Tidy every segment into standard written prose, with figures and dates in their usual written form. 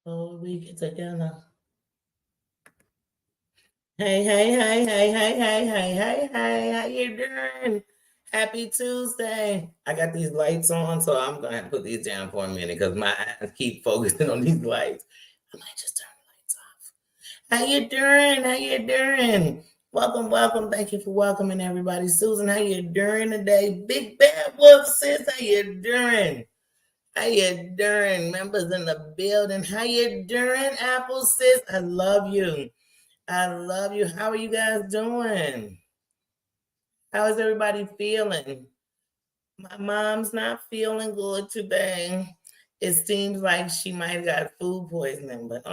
Oh, we get together. Hey, hey, hey, hey, hey, hey, hey, hey, hey, how you doing? Happy Tuesday. I got these lights on, so I'm gonna have to put these down for a minute because my eyes keep focusing on these lights. I might just turn the lights off. How you doing? How you doing? Welcome, welcome. Thank you for welcoming everybody. Susan, how you doing today? Big Bad Wolf sis, how you doing? How you doing? Members in the building, how you doing? Apple sis, I love you. I love you. How are you guys doing? How is everybody feeling? My mom's not feeling good today. It seems like she might have got food poisoning, but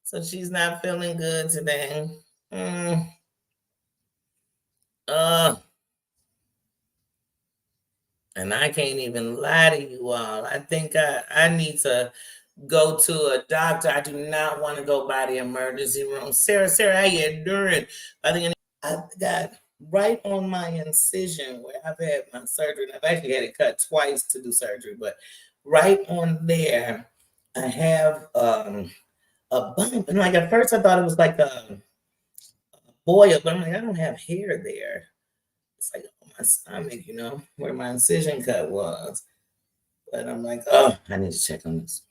so she's not feeling good today. Mm, uh, and I can't even lie to you all. I think I need to go to a doctor. I do not want to go by the emergency room. Sarah, how you doing? I think I got right on my incision where I've had my surgery. And I've actually had it cut twice to do surgery, but right on there, I have a bump. And like at first, I thought it was like a boil, but I'm like, I don't have hair there. It's like on my stomach, where my incision cut was. But I'm like, oh, I need to check on this.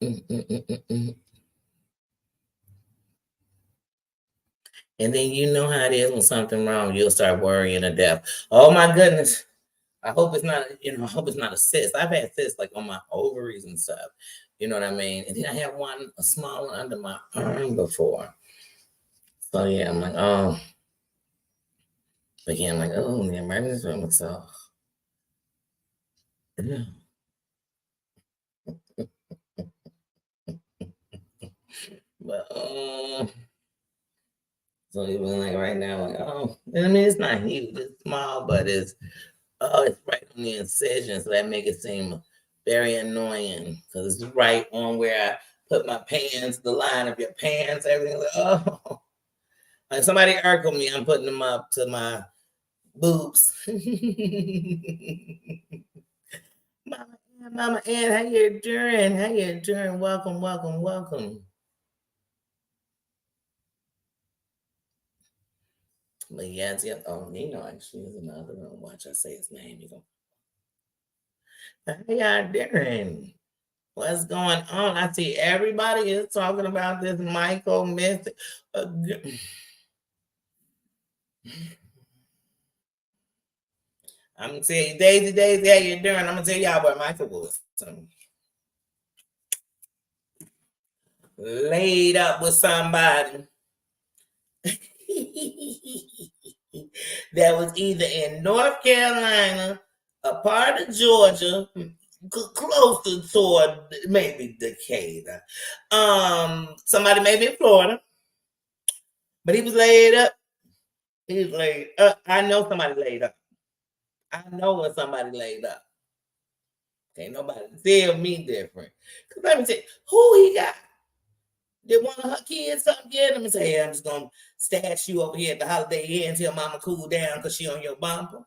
Mm-mm-mm-mm-mm. And then you know how it is when something wrong, you'll start worrying to death. Oh my goodness. I hope it's not, I hope it's not a cyst. I've had cysts like on my ovaries and stuff. You know what I mean? And then I had a small one under my arm before. So yeah, I'm like, oh. But yeah, I'm like, oh, the emergency room. So yeah. But so even like right now, like, oh, and I mean it's not huge, it's small, but it's right on the incision, so that make it seem very annoying because it's right on where I put my pants, the line of your pants, everything. Like, oh, like somebody urkel me, I'm putting them up to my boobs. Mama Ann, how you doing? How you doing? Welcome, welcome, welcome. But yes, yeah. Oh, Nino actually is in the other room. Watch I say his name. You go. How y'all doing? What's going on? I see everybody is talking about this Michael Myth. I'm gonna tell you, Daisy, how you doing? I'm gonna tell y'all what Michael was. Laid up with somebody that was either in North Carolina, a part of Georgia, close to toward maybe Decatur. Somebody maybe in Florida, but he was laid up. He was laid up. I know somebody laid up. I know when somebody laid up. Can't nobody tell me different. Cause let me tell you, who he got? Did one of her kids something get him and say, hey, I'm just gonna stash you over here at the Holiday Inn until mama cool down because she on your bumper?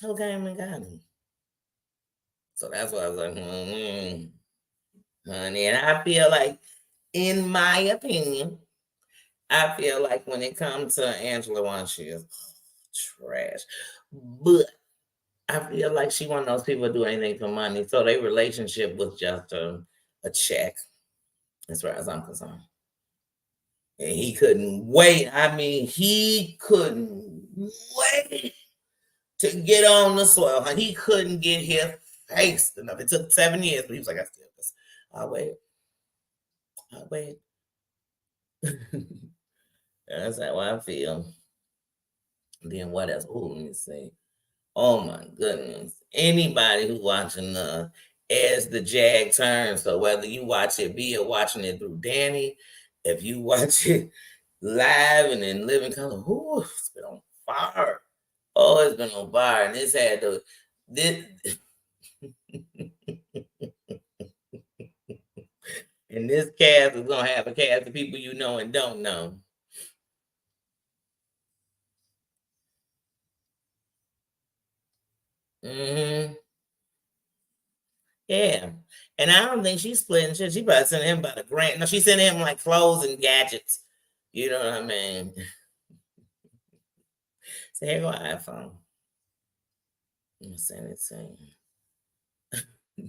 Who came and got him? So that's why I was like, honey. And I feel like, in my opinion, I feel like when it comes to Angela One, she is trash. But I feel like she one of those people who do anything for money. So their relationship was just a check, as far as I'm concerned. And he couldn't wait. I mean, he couldn't wait to get on the soil. He couldn't get his face enough. It took 7 years, but he was like, I still this. I'll wait. I'll wait. That's how I feel. Then what else? Oh, let me see. Oh my goodness. Anybody who's watching as the Jag turns, so whether you watch it via watching it through Danny, if you watch it live and in living color, it's been on fire. Oh, it's been on fire. And this and this cast is gonna have a cast of people you know and don't know. Hmm Yeah. And I don't think she's splitting shit. She probably sending him about $1,000. No, she sending him like clothes and gadgets. You know what I mean? So here go an iPhone. I'm gonna send it to you.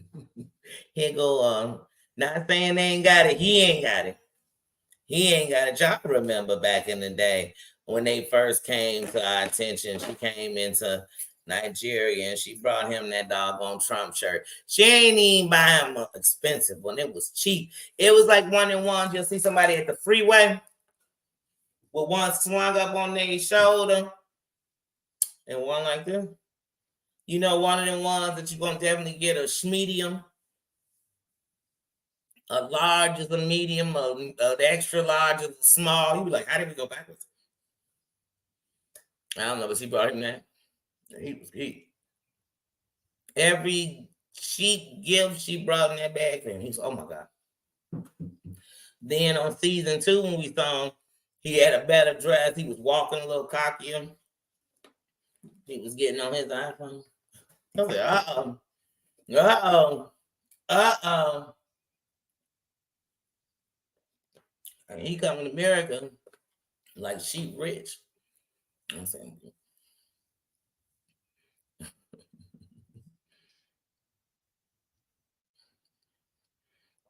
Here go not saying they ain't got it, he ain't got it. He ain't got it. Y'all remember back in the day when they first came to our attention, she came into Nigeria and she brought him that doggone Trump shirt. She ain't even buy him an expensive one. It was cheap. It was like one and one. You'll see somebody at the freeway with one slung up on their shoulder and one like this. You know, one of them ones that you're gonna definitely get a medium, a large is a medium, the extra large is a small. You be like, how did we go backwards? I don't know, but she brought him that. He was he. Every cheap gift she brought in that bag for him. He's oh my god. Then on season 2, when we saw him, he had a better dress. He was walking a little cockier. He was getting on his iPhone. I was like, uh-oh. Uh-oh. Uh-oh. And he coming to America like she rich. I'm saying,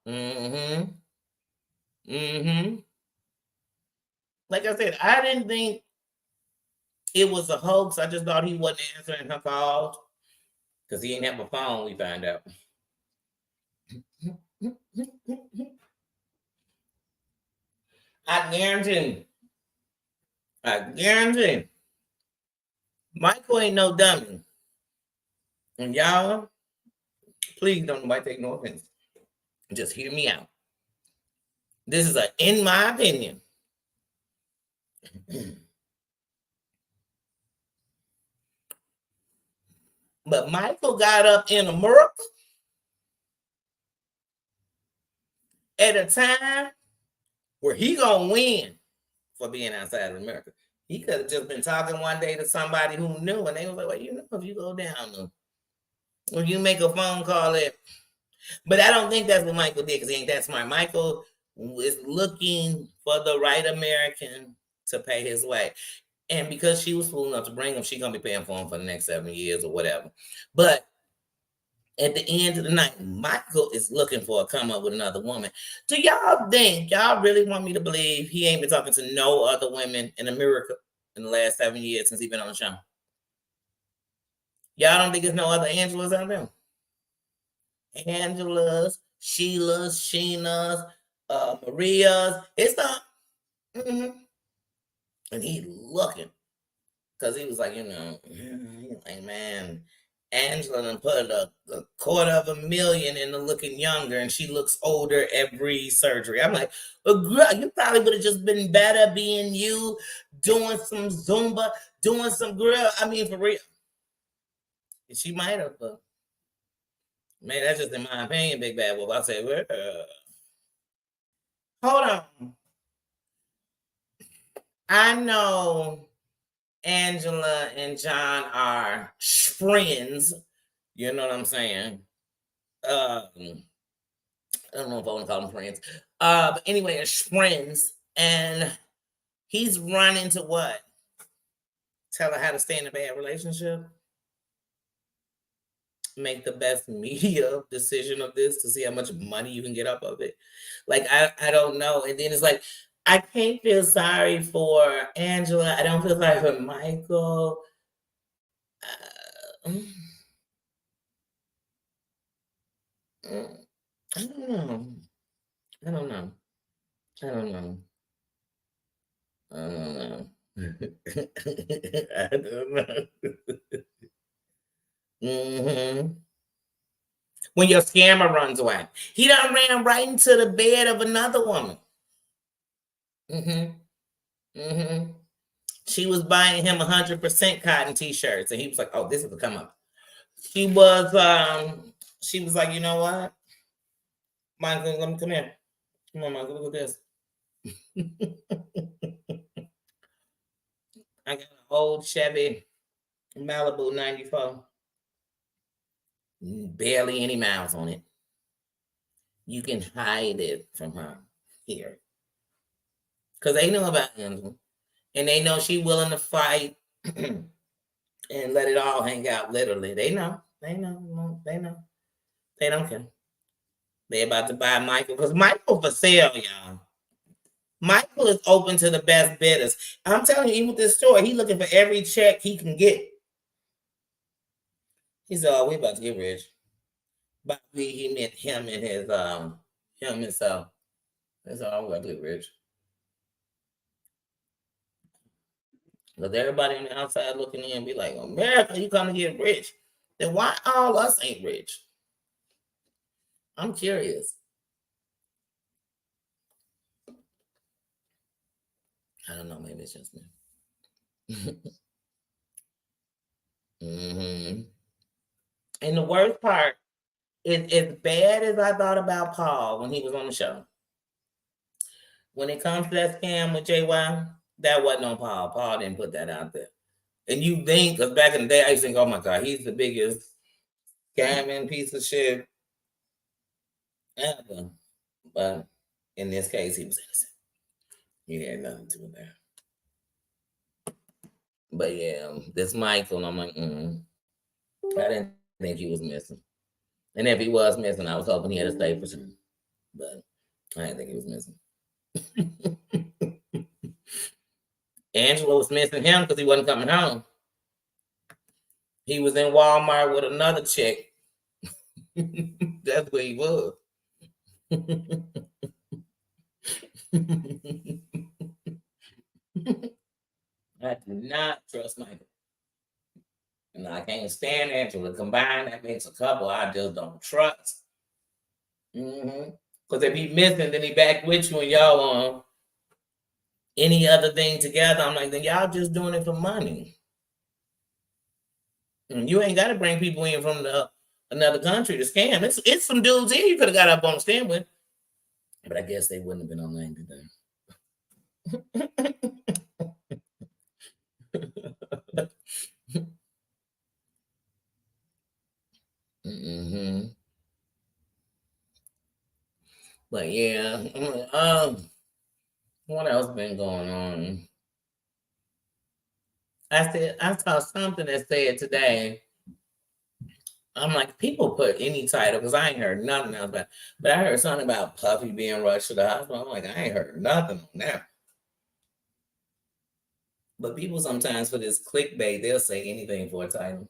mm-hmm. Mm-hmm. Like I said, I didn't think it was a hoax. I just thought he wasn't answering her calls because he didn't have a phone, we found out. I guarantee. I guarantee. Michael ain't no dummy. And y'all, please don't nobody take no offense. Just hear me out. This is a, in my opinion. But Michael got up in America at a time where he gonna win for being outside of America. He could have just been talking one day to somebody who knew, and they was like, "Well, you know, if you go down, or you make a phone call at." But I don't think that's what Michael did because he ain't that smart. Michael is looking for the right American to pay his way. And because she was fool enough to bring him, she's gonna be paying for him for the next 7 years or whatever. But at the end of the night, Michael is looking for a come up with another woman. Do y'all think y'all really want me to believe he ain't been talking to no other women in America in the last 7 years since he been on the show? Y'all don't think there's no other Angelas out there? Angela's, Sheila's, Sheena's, Maria's. It's not. Mm-hmm. And he looking because he was like, like, man, Angela done put a $250,000 into looking younger, and she looks older every surgery. I'm like, well, girl, you probably would have just been better being you, doing some Zumba, doing some grill. I mean, for real. She might have, but man, that's just in my opinion, Big Bad Wolf. I say, well, hold on. I know Angela and John are friends. You know what I'm saying? I don't know if I want to call them friends. But anyway, it's friends. And he's running to what? Tell her how to stay in a bad relationship? Make the best media decision of this to see how much money you can get up of it. Like, I don't know. And then it's like, I can't feel sorry for Angela. I don't feel sorry for Michael. Uh, I don't know. I don't know. I don't know. I don't know. I don't know. Mhm. When your scammer runs away, he done ran right into the bed of another woman. Mhm. Mhm. She was buying him 100% cotton t-shirts, and he was like, "Oh, this is a come up." She was like, "You know what? Michael, let me come here. Come on, Michael, look at this." I got an old Chevy Malibu '94. barely any miles on it. You can hide it from her here. Because they know about Angela. And they know she willing to fight and let it all hang out, literally. They know. They know. They know. They don't care. They about to buy Michael. Because Michael for sale, y'all. Michael is open to the best bidders. I'm telling you, even with this store, he's looking for every check he can get. He said, "Oh, we about to get rich." But he meant him and his him himself. That's all we about to get rich. Because everybody on the outside looking in be like, America, you come to get rich. Then why all us ain't rich? I'm curious. I don't know. Maybe it's just me. Mm-hmm. And the worst part is, as bad as I thought about Paul when he was on the show, when it comes to that scam with JY, that wasn't on Paul. Paul didn't put that out there. And you think, because back in the day, I used to think, oh my God, he's the biggest scamming piece of shit ever. But in this case, he was innocent. He had nothing to do with that. But yeah, this Michael, I'm like, I didn't think he was missing. And if he was missing, I was hoping he had to stay for some. But I didn't think he was missing. Angela was missing him because he wasn't coming home. He was in Walmart with another chick. That's where he was. I do not trust Michael. And I can't stand Angela. Combined, that makes a couple I just don't trust. Because if he missing, then he back with you and y'all on any other thing together. I'm like, then y'all just doing it for money. And you ain't got to bring people in from another country to scam. It's some dudes here you could have got up on the stand with. But I guess they wouldn't have been online today. But yeah, what else been going on? I saw something that said today. I'm like, people put any title because I ain't heard nothing else about. But I heard something about Puffy being rushed to the hospital. I'm like, I ain't heard nothing on that. But people sometimes for this clickbait, they'll say anything for a title.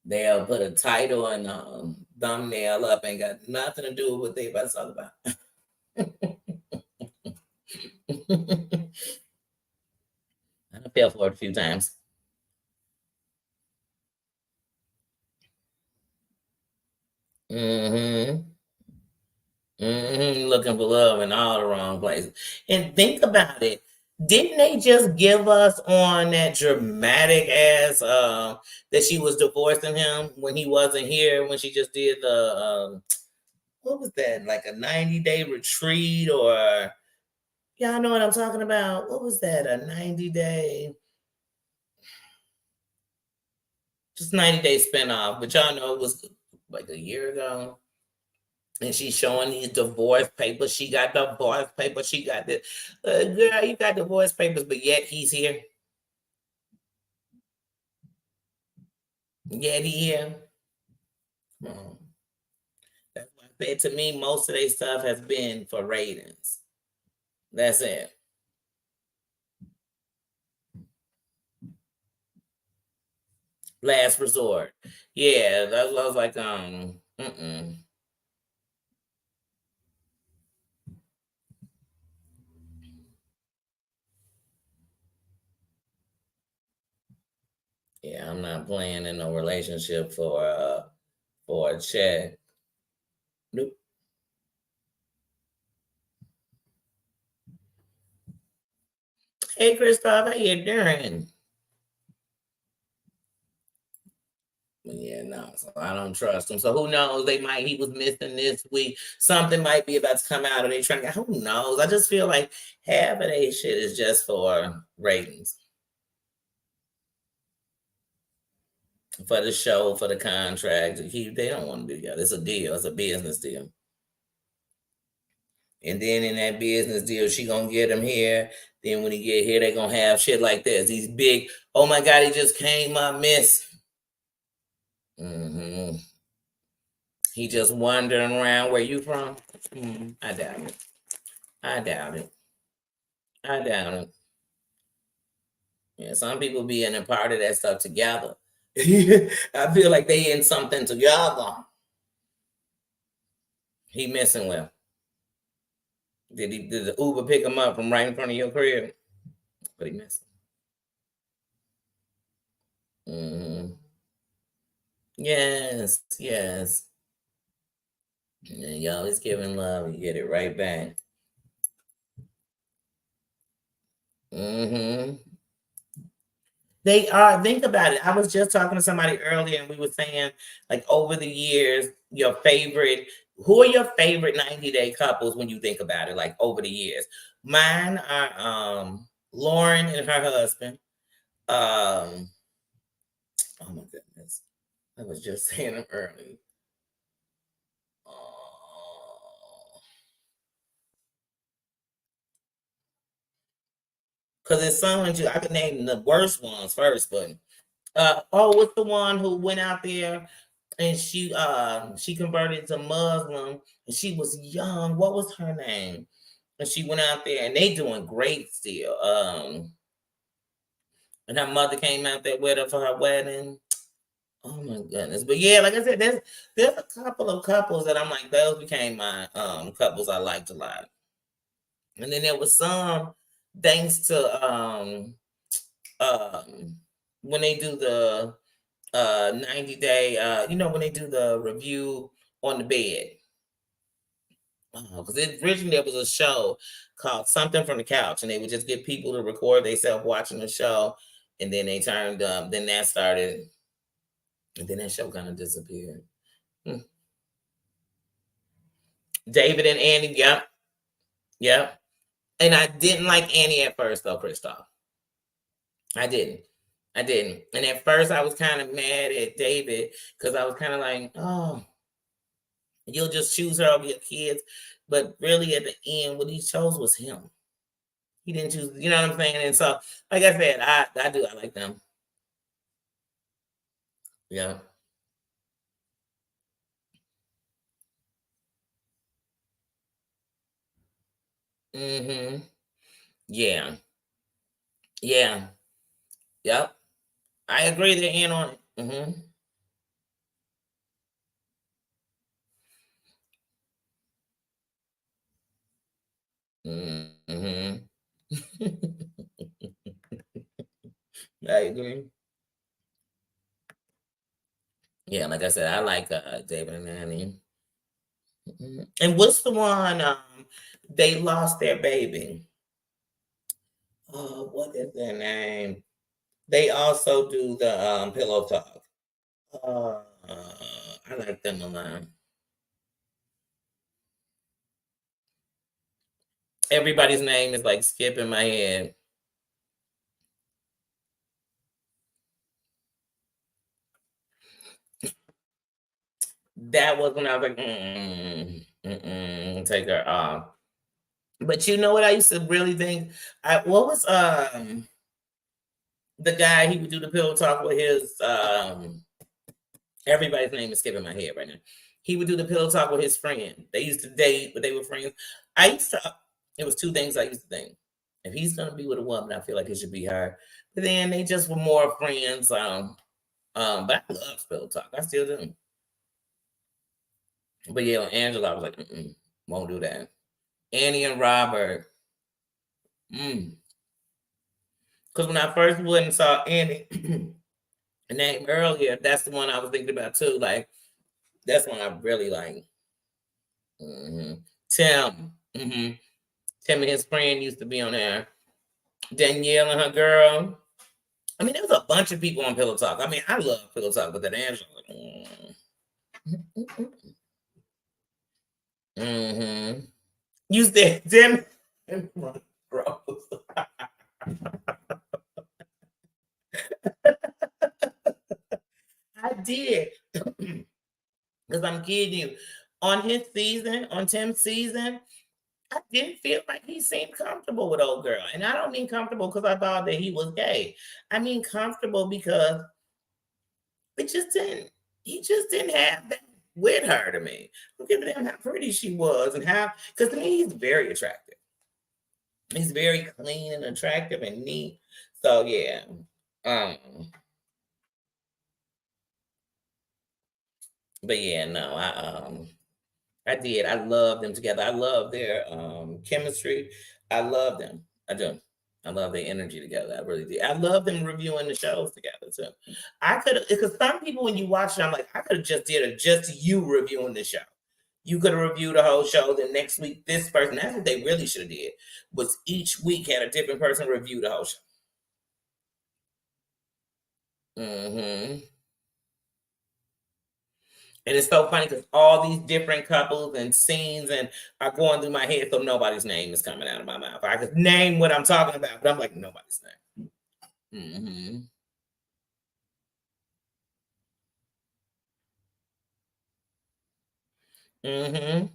They'll put a title and a thumbnail up, ain't got nothing to do with what they about to talk about. I fell for it a few times. Looking for love in all the wrong places. And think about it. Didn't they just give us on that dramatic ass that she was divorcing him when he wasn't here, when she just did the what was that, like a 90-day retreat, or y'all know what I'm talking about? What was that? A 90-day, just 90-day spinoff, but y'all know it was like a year ago. And she's showing these divorce papers. She got divorce papers. She got this. Girl, you got divorce papers, but yet he's here. Yet he here. That's why I said, to me, most of their stuff has been for ratings. That's it. Last resort. Yeah, that was like, Yeah, I'm not playing in no relationship for a check. Nope. Hey, Christoph, how you doing? Yeah, no, so I don't trust him. So who knows? He was missing this week. Something might be about to come out, or they trying to. Who knows? I just feel like half of that shit is just for ratings. for the show, for the contract. They don't want to be together. It's a deal. It's a business deal. And then in that business deal, she gonna get him here. Then when he get here, they gonna have shit like this. These big, oh my God, he just came up, miss. Mm-hmm. He just wandering around. Where you from? I doubt it. I doubt it. I doubt it. Yeah, some people be in a part of that stuff together. I feel like they in something together. He missing well. Did the Uber pick him up from right in front of your crib? But he missing. Mm-hmm. Yes, yes. And you always giving love, you get it right back. Mm-hmm. They are. Think about it. I was just talking to somebody earlier, and we were saying, like, over the years, your favorite. Who are your favorite 90-day couples when you think about it? Like over the years, mine are Lauren and her husband. Oh my goodness, I was just saying them earlier. Because it's someone I could name the worst ones first, but what's the one who went out there and she converted to Muslim and she was young. What was her name? And she went out there and they doing great still. And her mother came out there with her for her wedding. Oh my goodness. But yeah, like I said, there's a couple of couples that I'm like, those became my couples I liked a lot. And then there was some thanks to when they do the 90-day when they do the review on the bed. Because originally there was a show called Something from the Couch, and they would just get people to record themselves watching the show, and then they turned then that started, and then that show kind of disappeared. David and Annie, yep. And I didn't like Annie at first though, Christoph. I didn't. And at first I was kind of mad at David because I was kind of like, oh, you'll just choose her over your kids. But really at the end, what he chose was him. He didn't choose, you know what I'm saying? And so, like I said, I like them. Yeah. Mm-hmm. Yeah. Yeah. Yep. I agree they're in on it. Mm-hmm. Mm-hmm. I agree. Yeah, like I said, I like David and Annie. And what's the one they lost their baby? What is their name? They also do the pillow talk. Uh, I like them a lot. Everybody's name is like skipping my head. That was when I was like, take her off. But you know what I used to really think? What was the guy he would do the pillow talk with his everybody's name is skipping my head right now. He would do the pillow talk with his friend. They used to date, but they were friends. I used to. It was two things I used to think. If he's gonna be with a woman, I feel like it should be her. But then they just were more friends. But I love pillow talk. I still do. But yeah, Angela, I was like, won't do that. Annie and Robert. Because when I first went and saw Annie name earlier, that's the one I was thinking about too. Like, that's one I really like. Tim. Tim and his friend used to be on there. Danielle and her girl. I mean, there was a bunch of people on Pillow Talk. I mean, I love Pillow Talk, but that Angela. You said Tim and Rose. did. Because I'm kidding you. On his season, on Tim's season, I didn't feel like he seemed comfortable with old girl. And I don't mean comfortable because I thought that he was gay. I mean comfortable because it just didn't, he just didn't have that with her to me. I'm giving him how pretty she was and how, because to me, he's very attractive. He's very clean and attractive and neat. So yeah. Um, but yeah, no, I did. I love them together. I love their chemistry. I love them. I do. I love their energy together. I really do. I love them reviewing the shows together too. I could, because some people when you watch it, I'm like, I could have just did a just you reviewing the show. You could have reviewed the whole show. Then next week, this person. That's what they really should have did. Was each week had a different person review the whole show. Hmm. And it's so funny because all these different couples and scenes and are going through my head, so nobody's name is coming out of my mouth. I could name what I'm talking about, but I'm like, nobody's name. Hmm. Hmm.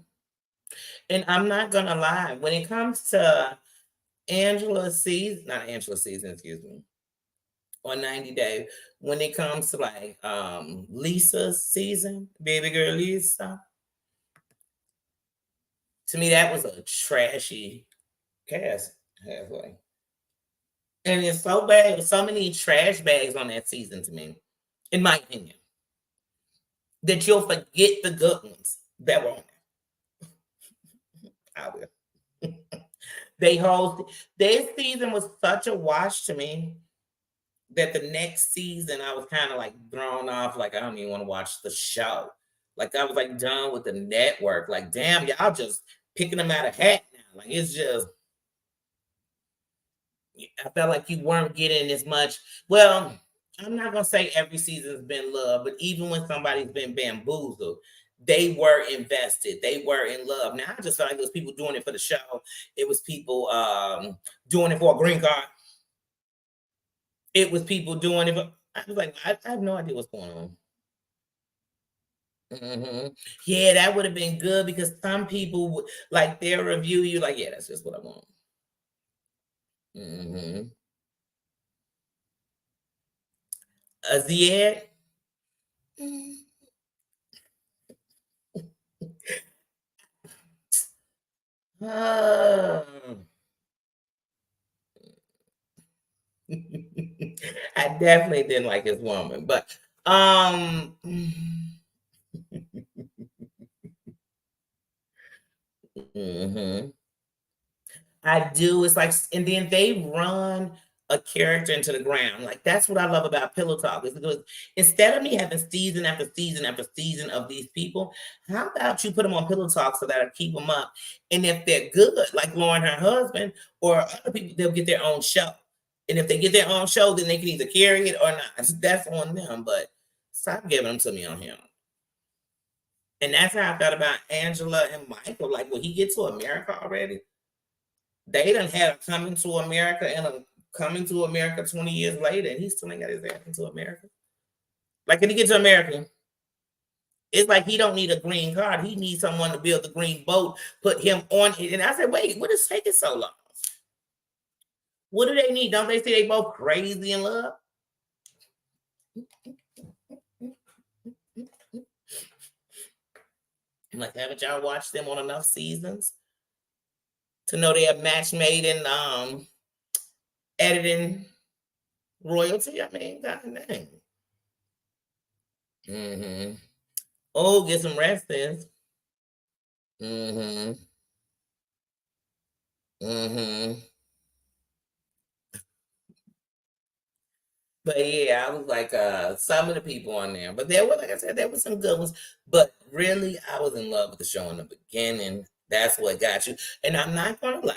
And I'm not gonna lie, when it comes to Angela season, not Angela season, excuse me, or 90 Day, when it comes to like Lisa's season, baby girl Lisa, to me that was a trashy cast halfway. And it's so bad, with so many trash bags on that season to me, in my opinion, that you'll forget the good ones that were on there. I will. They whole Their season was such a wash to me that the next season I was kind of like thrown off, like I don't even want to watch the show. Like I was like done with the network. Like, damn, y'all just picking them out of hat now. Like it's just I felt like you weren't getting as much. Well, I'm not gonna say every season's been love, but even when somebody's been bamboozled, they were invested. They were in love. Now I just felt like it was people doing it for the show. It was people doing it for a green card. It was people doing it. I was like, I have no idea what's going on. Hmm. Yeah, that would have been good because some people would like their review. You like, yeah, that's just what I want. Hmm. Aziad. Oh. I definitely didn't like his woman, but mhm. I do. It's like, and then they run a character into the ground. Like that's what I love about Pillow Talk is because instead of me having season after season after season of these people, how about you put them on Pillow Talk so that'll keep them up? And if they're good, like Lauren, her husband, or other people, they'll get their own show. And if they get their own show, then they can either carry it or not. That's on them. But stop giving them to me on him. And that's how I felt about Angela and Michael. Like, will he get to America already? They done had a coming to America and a coming to America 20 years later, and he still ain't got his ass into America. Like, can he get to America? It's like he don't need a green card. He needs someone to build the green boat, put him on it. And I said, wait, what is taking so long? What do they need? Don't they say they both crazy in love? I'm like, haven't y'all watched them on enough seasons to know they have match made in editing royalty? I mean, god dang. Mm-hmm. Oh, get some rest then. Mm-hmm. Mm-hmm. But yeah, I was like some of the people on there. But there were, like I said, there were some good ones. But really, I was in love with the show in the beginning. That's what got you. And I'm not gonna lie.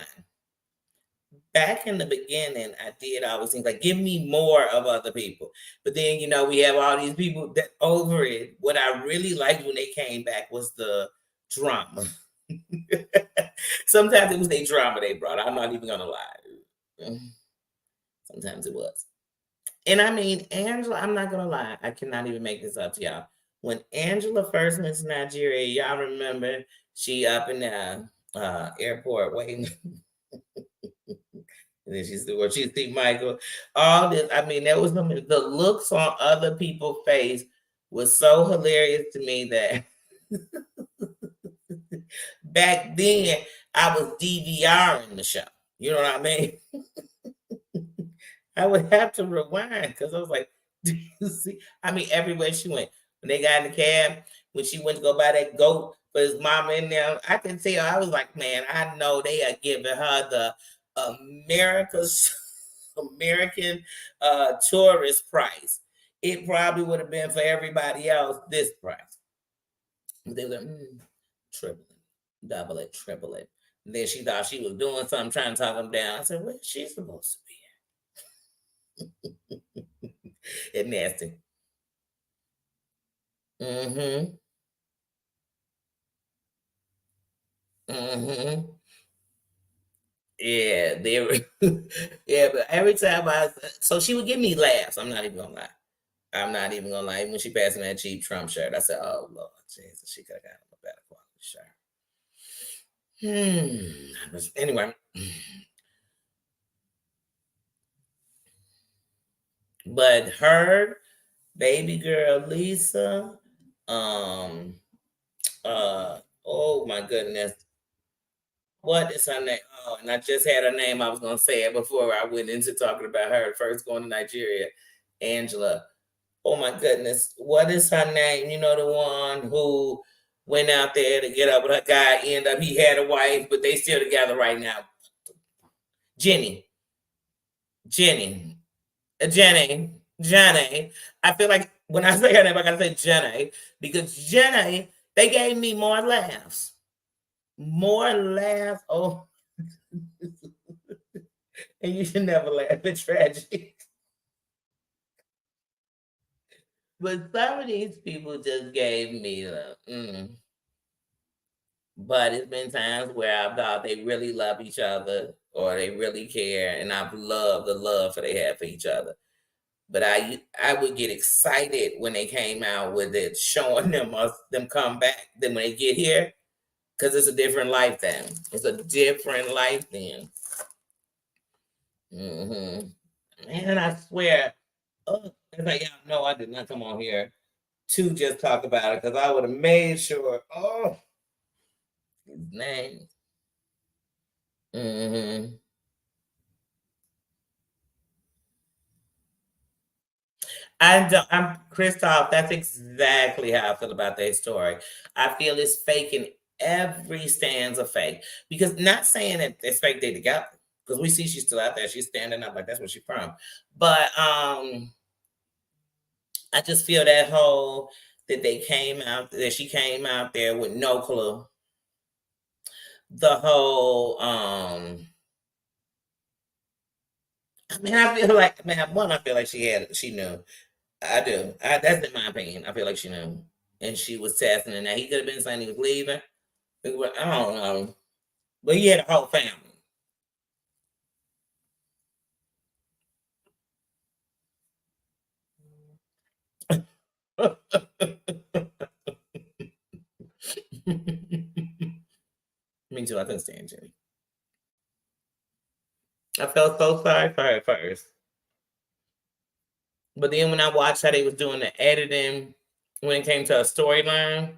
Back in the beginning, I did always think like, give me more of other people. But then, we have all these people that over it. What I really liked when they came back was the drama. Sometimes it was the drama they brought. I'm not even gonna lie. Sometimes it was. And I mean, Angela, I'm not gonna lie, I cannot even make this up to y'all. When Angela first went to Nigeria, y'all remember she up in the airport waiting. And then she see Michael. All this, I mean, there was the looks on other people's face was so hilarious to me that back then I was DVRing the show. You know what I mean? I would have to rewind because I was like, do you see? I mean, everywhere she went. When they got in the cab, when she went to go buy that goat for his mama in there, I can tell. I was like, man, I know they are giving her the America's American tourist price. It probably would have been for everybody else this price. But they were like, triple it, double it, triple it. And then she thought she was doing something, trying to talk him down. I said, where's she supposed to be? It's nasty. Mm-hmm. Mm-hmm. Yeah, they were. Yeah, but every time so she would give me laughs. I'm not even gonna lie. I'm not even gonna lie. When she passed me that cheap Trump shirt, I said, "Oh Lord, Jesus, she could have gotten a better quality shirt." Anyway, but her baby girl Lisa, um, oh my goodness, what is her name? Oh, and I just had her name. I was gonna say it before I went into talking about her first going to Nigeria. Angela. Oh my goodness. What is her name? You know, the one who went out there to get up with her guy, end up he had a wife, but they still together right now. Jenny. Jenny. Jenny. I feel like when I say her name, I gotta say Jenny because Jenny, they gave me more laughs. More laughs. Oh, and you should never laugh at tragedy. But some of these people just gave me the. But it's been times where I thought they really love each other or they really care, and I've loved the love that they have for each other. But I would get excited when they came out with it, showing them come back. Then when they get here, because it's a different life then. It's a different life then. Man, I swear, as I y'all know, I did not come on here to just talk about it because I would have made sure. Oh, his name. I'm Christoph. That's exactly how I feel about that story. I feel it's fake in every stanza fake. Because not saying that it's fake they together. Because we see she's still out there. She's standing up like that's where she's from. But I just feel that whole that she came out there with no clue. The whole I mean, I feel like I feel like she knew. I do. That's in my opinion. I feel like she knew, and she was testing. And that he could have been saying he was leaving. I don't know, but he had a whole family. Me too. I couldn't stand Jenny. I felt so sorry for her at first, but then when I watched how they was doing the editing when it came to a storyline,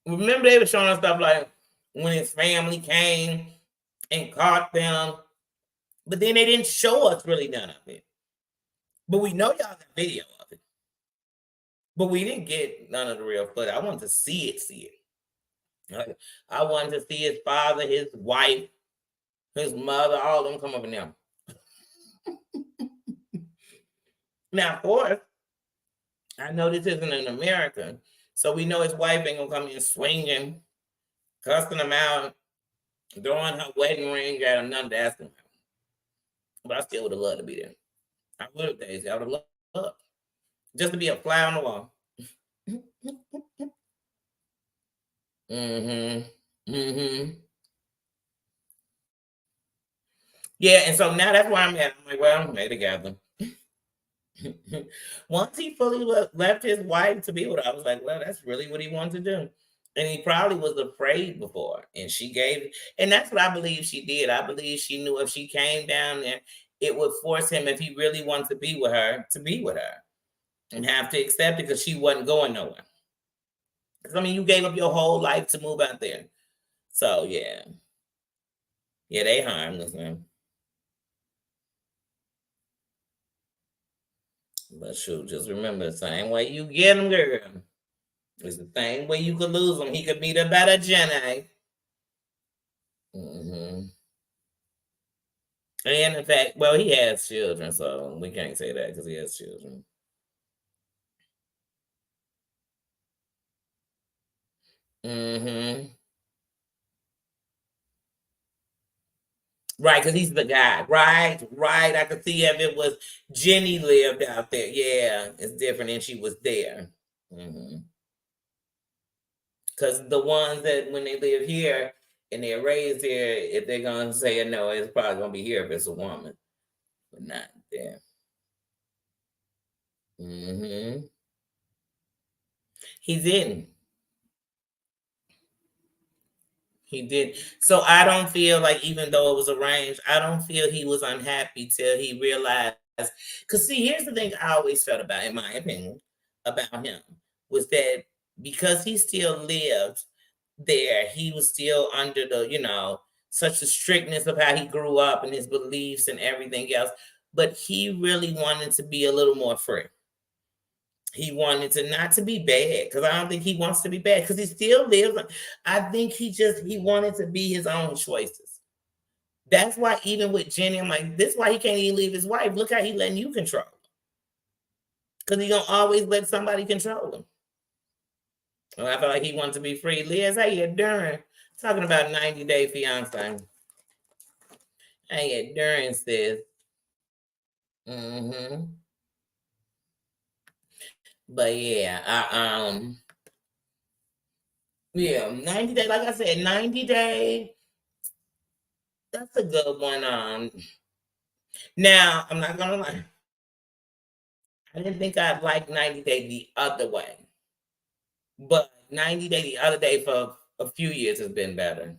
remember they were showing us stuff like when his family came and caught them, but then they didn't show us really none of it. But we know y'all got video of it. But we didn't get none of the real footage. I wanted to see it. Like, I wanted to see his father, his wife, his mother, all of them come up in there. Now, of course, I know this isn't in America, so we know his wife ain't gonna come in swinging, cussing him out, throwing her wedding ring at him, nothing to ask him. But I still would have loved to be there. I would have, Daisy. I would have loved just to be a fly on the wall. Yeah, and so now that's where I'm at. I'm like, well, they together. Once he fully left his wife to be with her, I was like, well, that's really what he wanted to do. And he probably was afraid before. And she gave, and that's what I believe she did. I believe she knew if she came down there, it would force him, if he really wanted to be with her, to be with her and have to accept it because she wasn't going nowhere. Because, I mean, you gave up your whole life to move out there. So, yeah. Yeah, they harmless, man. But shoot, just remember the same way you get them, girl. It's the same way you could lose him. He could meet a better Jenny. Hmm. And in fact, well, he has children, so we can't say that because he has children. Hmm. Right, because he's the guy. Right, right. I could see if it was Jenny lived out there. Yeah, it's different, and she was there. Because the ones that when they live here and they're raised here, if they're gonna say a no, it's probably gonna be here if it's a woman, but not there. Hmm. He didn't. He did. So I don't feel like, even though it was arranged, I don't feel he was unhappy till he realized. Because see, here's the thing I always felt about, in my opinion, about him was that because he still lived there, he was still under the, such the strictness of how he grew up and his beliefs and everything else. But he really wanted to be a little more free. He wanted to not to be bad, because I don't think he wants to be bad, because he still lives. I think he wanted to be his own choices. That's why even with Jenny, I'm like, this is why he can't even leave his wife. Look how he letting you control him. Because he don't always let somebody control him. And I felt like he wanted to be free. Liz, how you doing? Talking about 90 Day Fiance. How you doing, sis? Mm-hmm. But yeah, yeah, 90 Day, like I said, 90 Day. That's a good one. Now I'm not gonna lie. I didn't think I'd like 90 Day the other way, but 90 Day the other day for a few years has been better.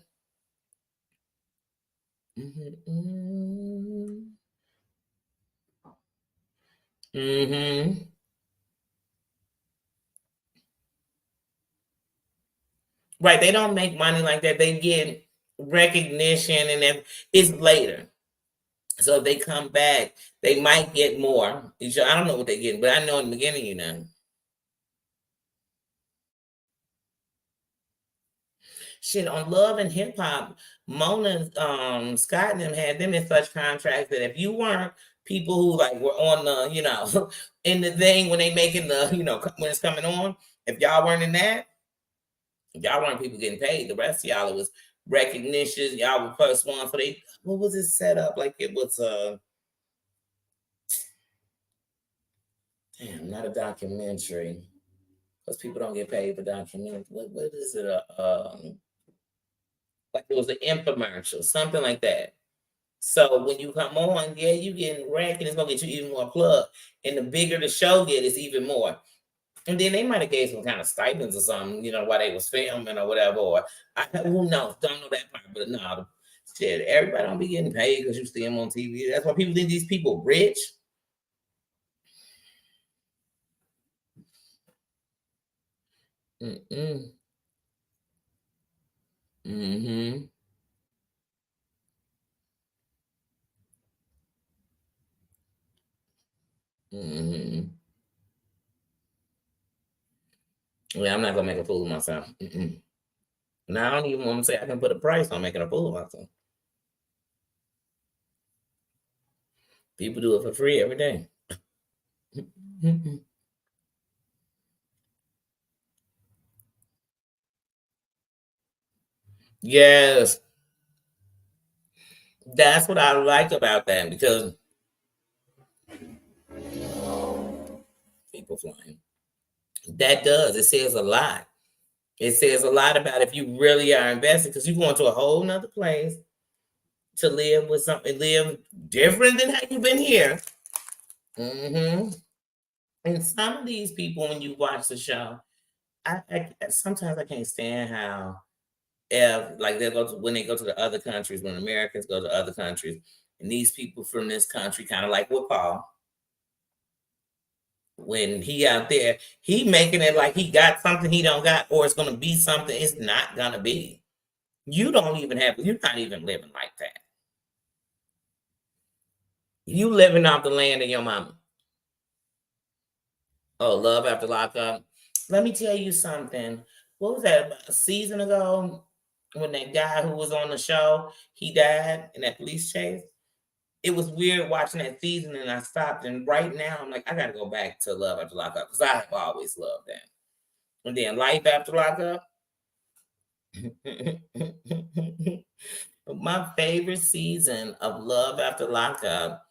Mm-hmm. Mm-hmm. Right, they don't make money like that. They get recognition, and then it's later. So if they come back, they might get more. I don't know what they're getting, but I know in the beginning, Shit, on Love and Hip Hop, Mona Scott and them had them in such contracts that if you weren't people who like were on the, in the thing when they making the, when it's coming on, if y'all weren't in that, y'all weren't people getting paid. The rest of y'all, it was recognition. Y'all were first one for they, what was it set up? Like it was damn, not a documentary. Because people don't get paid for documentaries. What is it? Like it was an infomercial, something like that. So when you come on, yeah, you getting ranked, and it's gonna get you even more plug. And the bigger the show get, it's even more. And then they might have gave some kind of stipends or something, while they was filming or whatever. Or who knows? Don't know that part, but no, shit, everybody don't be getting paid because you see them on TV. That's why people think these people rich. Mm-mm. Mm-hmm. Mm-hmm. Yeah, I'm not gonna make a fool of myself. Mm-mm. Now I don't even want to say I can put a price on making a fool of myself. People do it for free every day. Yes, that's what I like about that, because people flying. That does. It says a lot. It says a lot about if you really are invested, because you're going to a whole nother place to live with something, live different than how you've been here. Hmm. And some of these people, when you watch the show, I sometimes I can't stand how if like they go to when they go to the other countries, when Americans go to other countries, and these people from this country, kind of like with Paul, when he out there, he making it like he got something he don't got, or it's gonna be something it's not gonna be. You don't even have. You're not even living like that. You living off the land of your mama. Oh, love after lockup. Let me tell you something. What was that about a season ago? When that guy who was on the show he died in that police chase. It was weird watching that season, and I stopped. And right now, I'm like, I got to go back to Love After Lockup because I have always loved that. And then Life After Lockup. My favorite season of Love After Lockup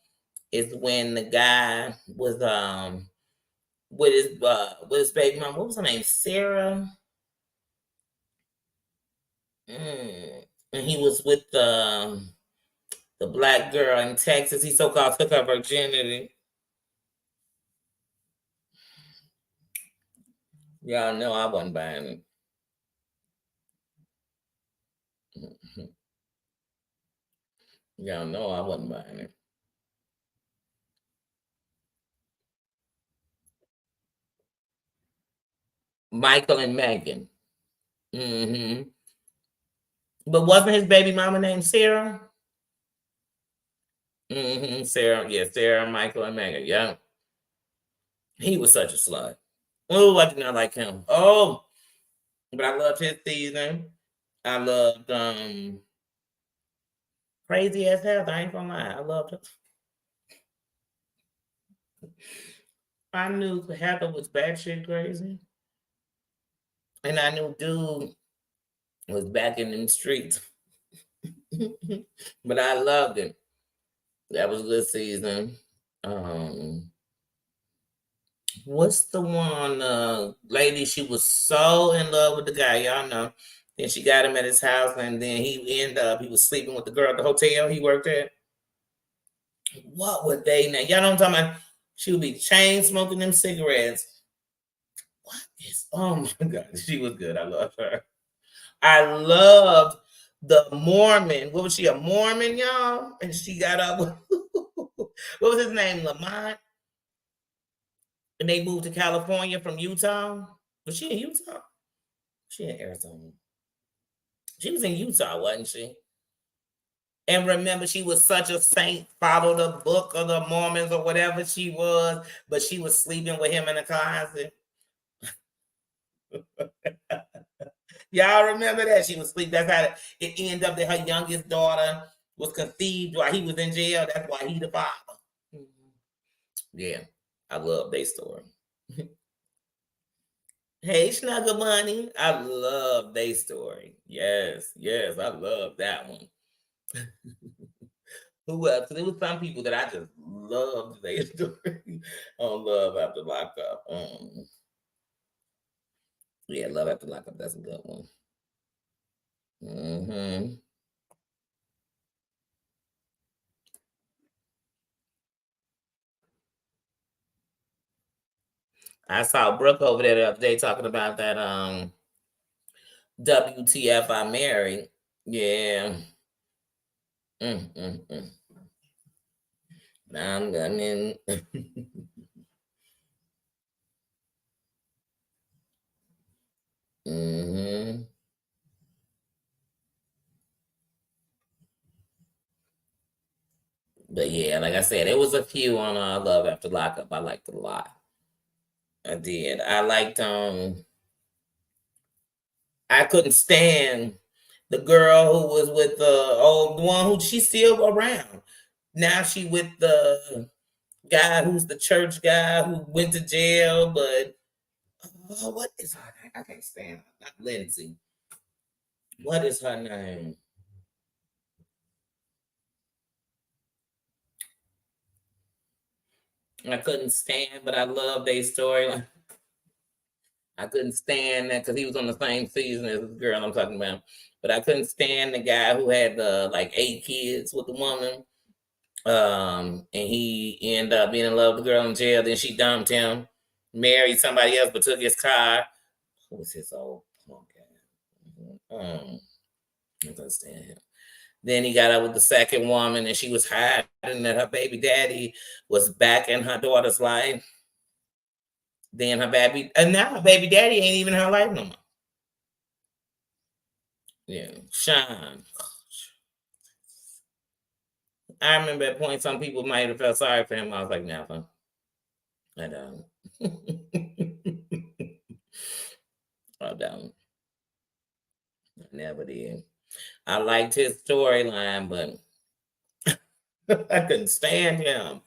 is when the guy was with his baby mom. What was her name? Sarah. And he was with the black girl in Texas. He so-called took her virginity. Y'all know I wasn't buying it. Y'all know I wasn't buying it. Michael and Megan. But wasn't his baby mama named Sarah? Sarah, yeah, Sarah, Michael, and Megan. Yeah. He was such a slut. Oh, I did not like him. Oh, but I loved his season. I loved Crazy as Hell. I ain't gonna lie. I loved it. I knew Heather was batshit crazy. And I knew dude was back in them streets. But I loved it. That was a good season. Um, what's the one lady? She was so in love with the guy, y'all know. Then she got him at his house, and then he was sleeping with the girl at the hotel he worked at. What would they name? Y'all know what I'm talking about? She would be chain smoking them cigarettes. What is? Oh my god, she was good. I love her. I loved the Mormon. What was she? A Mormon, y'all? And she got up. What was his name? Lamont. And they moved to California from Utah. Was she in Utah? She in Arizona. She was in Utah, wasn't she? And remember, she was such a saint, followed the book of the Mormons or whatever she was, but she was sleeping with him in the closet. Y'all remember that? She was sleeping. That's how it ended up that her youngest daughter was conceived while he was in jail. That's why he the father. Yeah, I love their story. Hey, Snuggle Bunny. I love their story. Yes, yes, I love that one. Who else? There was some people that I just loved their story on Love After Lockup. Yeah, Love After Lockup. That's a good one. hmm I saw Brooke over there the other day talking about that WTF I married. Yeah. Mm, mm, mm. I mean, hmm but yeah, like I said, it was a few on Love After Lockup. I liked a lot. I did. I liked I couldn't stand the girl who was with the one who she's still around. Now she with the guy who's the church guy who went to jail, but what is her name? I can't stand her. Not Lindsay. What is her name? I couldn't stand, but I love their story. I couldn't stand that because he was on the same season as the girl I'm talking about. But I couldn't stand the guy who had like 8 kids with the woman. And he ended up being in love with the girl in jail. Then she dumped him. married somebody else but took his car. Who was his old punk ass? I couldn't stand him. Then he got out with the second woman, and she was hiding that her baby daddy was back in her daughter's life. Then and now her baby daddy ain't even in her life no more. Yeah, Sean. I remember at point some people might have felt sorry for him. I was like, never. I don't. I don't. I never did. I liked his storyline, but I couldn't stand him.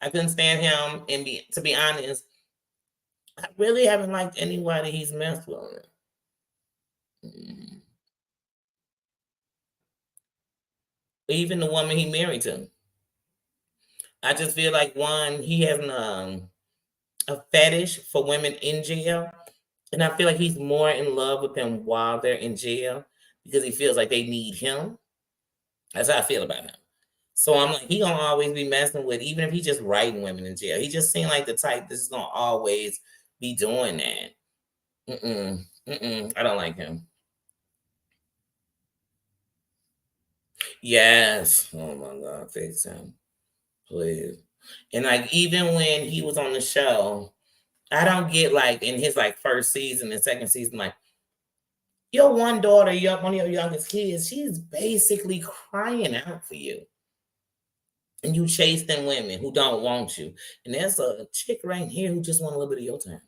I couldn't stand him, and to be honest, I really haven't liked anybody he's messed with. Even the woman he married to. I just feel like one, he has a fetish for women in jail, and I feel like he's more in love with them while they're in jail because he feels like they need him. That's how I feel about him. So I'm like, he gonna always be messing with, even if he just writing women in jail. He just seemed like the type that's gonna always be doing that. I don't like him. Yes. Oh my God, fix him, please. And like even when he was on the show, I don't get like in his like first season and second season, like your one daughter, one of your youngest kids, she's basically crying out for you. And you chase them women who don't want you. And there's a chick right here who just want a little bit of your time.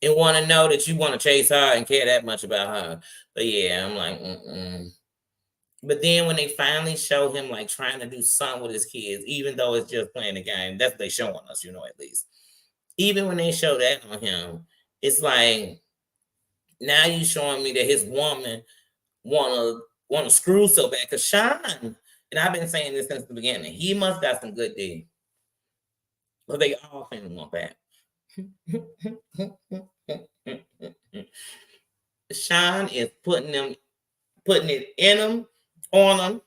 And want to know that you want to chase her and care that much about her. But yeah, I'm like, But then when they finally show him like trying to do something with his kids, even though it's just playing the game, that's what they showing us, at least. Even when they show that on him, it's like now you showing me that his woman wanna screw so bad. Cause Sean, and I've been saying this since the beginning, he must got some good D. But they all finna want that. Sean is putting it in them, on them,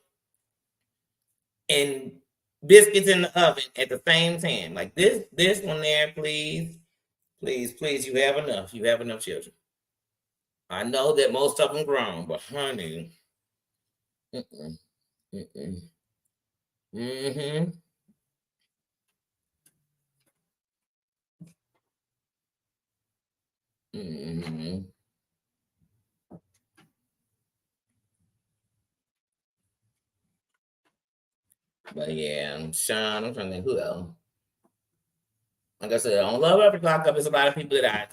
and biscuits in the oven at the same time. Like this one there, please, please, please. You have enough. You have enough children. I know that most of them grown, but honey, mm-mm, mm-mm. Mm-hmm. Mm-hmm. But yeah, Sean, I'm trying to think who else. Like I said, on Love After Lockup, there's a lot of people that I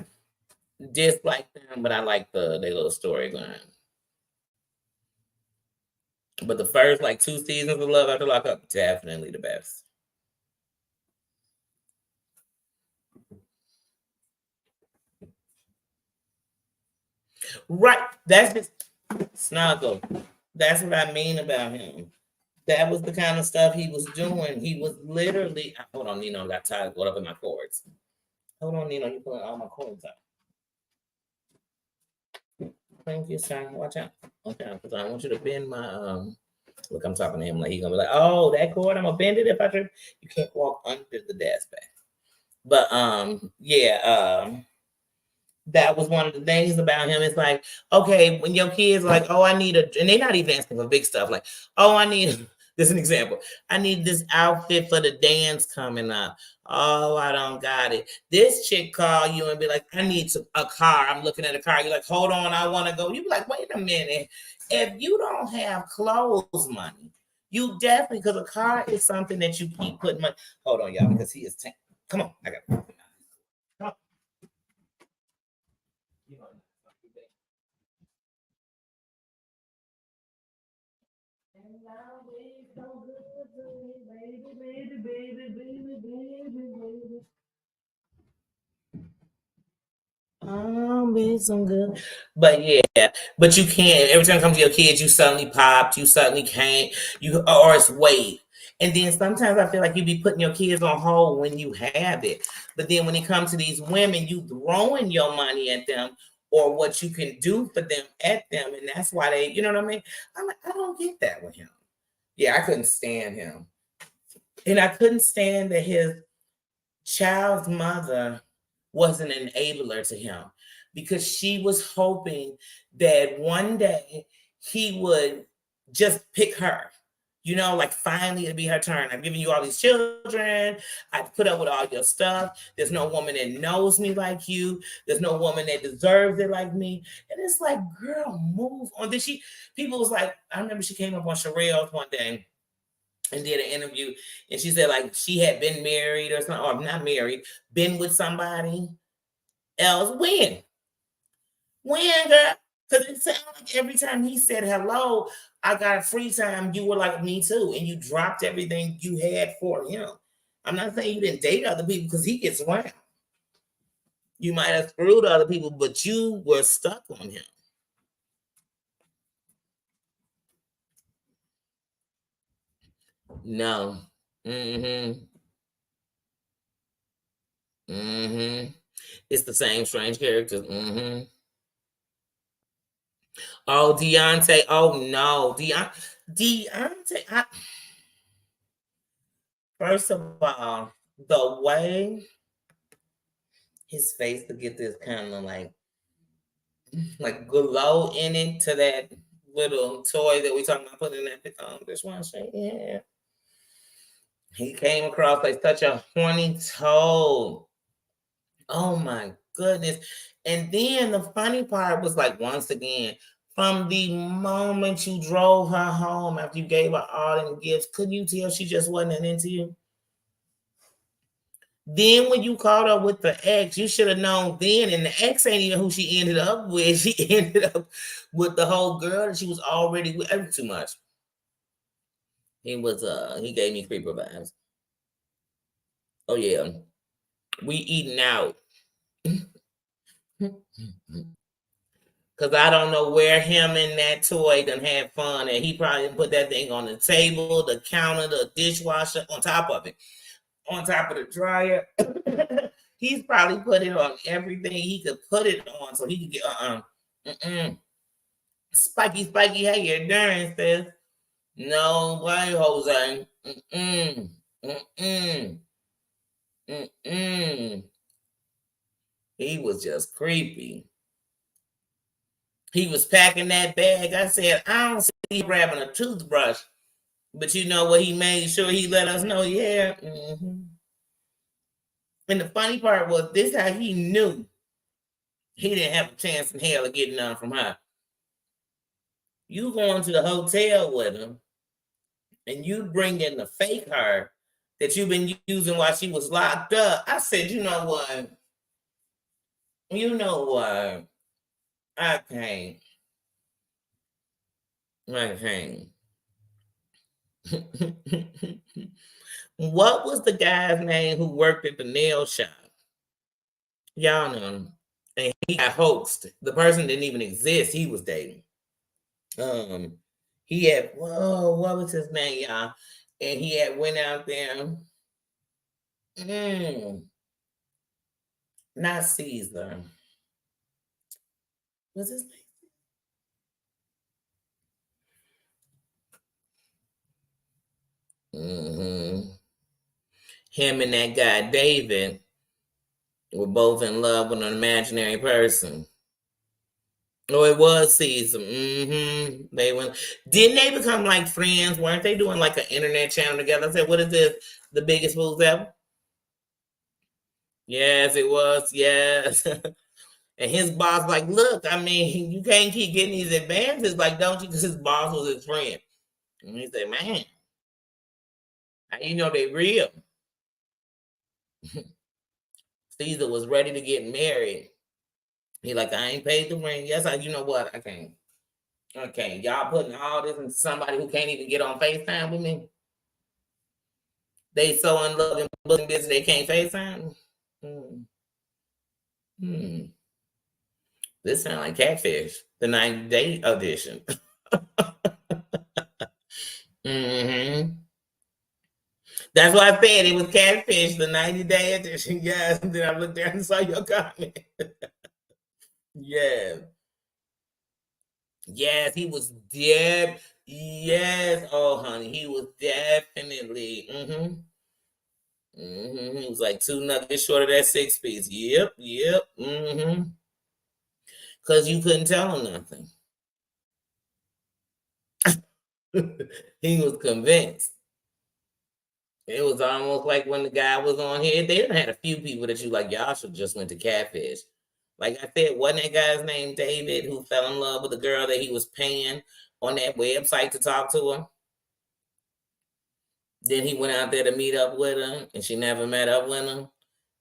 dislike them, but I like their little storyline. But the first like 2 seasons of Love After Lockup, definitely the best. Right. That's just Snuggle. That's what I mean about him. That was the kind of stuff he was doing. He was literally hold on, Nino, I got tired of going up in my cords. Hold on, Nino, you pulling all my cords out. Thank you, sir. Watch out. Okay, because I want you to bend my look, I'm talking to him like he's gonna be like, oh, that cord, I'm gonna bend it if I trip. You can't walk under the desk bag. But yeah, that was one of the things about him. It's like, okay, when your kids like, oh, I need and they're not even asking for big stuff. Like, oh, I need this is an example. I need this outfit for the dance coming up. Oh, I don't got it. This chick call you and be like, I need a car. I'm looking at a car. You're like, hold on, I want to go. You be like, wait a minute. If you don't have clothes money, you definitely, because a car is something that you keep putting money. Hold on, y'all, because he is. Come on, I got it. Come on. Be some good. But yeah, but you can't. Every time it comes to your kids, you suddenly popped, you suddenly can't, or it's weight. And then sometimes I feel like you be putting your kids on hold when you have it. But then when it comes to these women, you throwing your money at them or what you can do for them at them. And that's why they, you know what I mean? I'm like, I don't get that with him. Yeah, I couldn't stand him. And I couldn't stand that his child's mother was an enabler to him because she was hoping that one day he would just pick her. Like finally it'll be her turn. I've given you all these children. I've put up with all your stuff. There's no woman that knows me like you. There's no woman that deserves it like me. And it's like, girl, move on. People was like, I remember she came up on Sherelle's one day and did an interview, and she said like she had been married or something, or not married, been with somebody else. When, girl? Because it sounded like every time he said hello, I got free time, you were like, me too, and you dropped everything you had for him. I'm not saying you didn't date other people because he gets around. You might have screwed other people, but you were stuck on him. No. Mm-hmm. Mm-hmm. It's the same strange characters. Mm-hmm. Oh, Deontay. Oh no. Deontay. First of all, the way his face to get this kind of like glow in it to that little toy that we talking about putting in that dishwasher. Yeah. He came across like such a horny toad. Oh my goodness. And then the funny part was like, once again, from the moment you drove her home after you gave her all them gifts, couldn't you tell she just wasn't into you? Then when you caught up with the ex, you should have known then, and the ex ain't even who she ended up with. She ended up with the whole girl that she was already with. Too much. He gave me creeper vibes. Oh yeah. We eating out. Cause I don't know where him and that toy done had fun, and he probably put that thing on the table, the counter, the dishwasher, on top of it, on top of the dryer. He's probably put it on everything he could put it on, so he could get spiky. Hey, you're doing sis. No way, Jose. Mm-mm. Mm-mm. Mm-mm. He was just creepy. He was packing that bag. I said, I don't see you grabbing a toothbrush. But you know what? He made sure he let us know. Yeah. Mm-hmm. And the funny part was this how he knew he didn't have a chance in hell of getting none from her. You going to the hotel with him and you bring in the fake her that you've been using while she was locked up. I said, you know what? I can't. What was the guy's name who worked at the nail shop? Y'all know him. And he got hoaxed. The person didn't even exist. He was dating. He had what was his name, y'all? And he had went out there. Not Caesar. What's his name? Him and that guy David were both in love with an imaginary person. Oh, it was Caesar. They went. Didn't they become like friends? Weren't they doing like an internet channel together? I said, "What is this? The biggest fools ever?" Yes, it was. Yes. And his boss like, look, I mean, you can't keep getting these advances, like, don't you? Because his boss was his friend. And he said, man, how you know they real? Caesar was ready to get married. He like, I ain't paid the ring. Yes, you know what? I can't. Okay, y'all putting all this into somebody who can't even get on FaceTime with me. They so in love and busy they can't FaceTime. This sounds like Catfish, the 90-day edition. That's why I said it was Catfish, the 90-day edition. Yes, and then I looked there and saw your comment. Yeah. Yes, he was dead. Yes. Oh, honey, he was definitely. He was like 2 nuggets short of that 6 piece. Yep. Because you couldn't tell him nothing. He was convinced. It was almost like when the guy was on here. They done had a few people that you like, y'all should just went to Catfish. Like I said, wasn't that guy's name David who fell in love with the girl that he was paying on that website to talk to her? Then he went out there to meet up with her, and she never met up with him.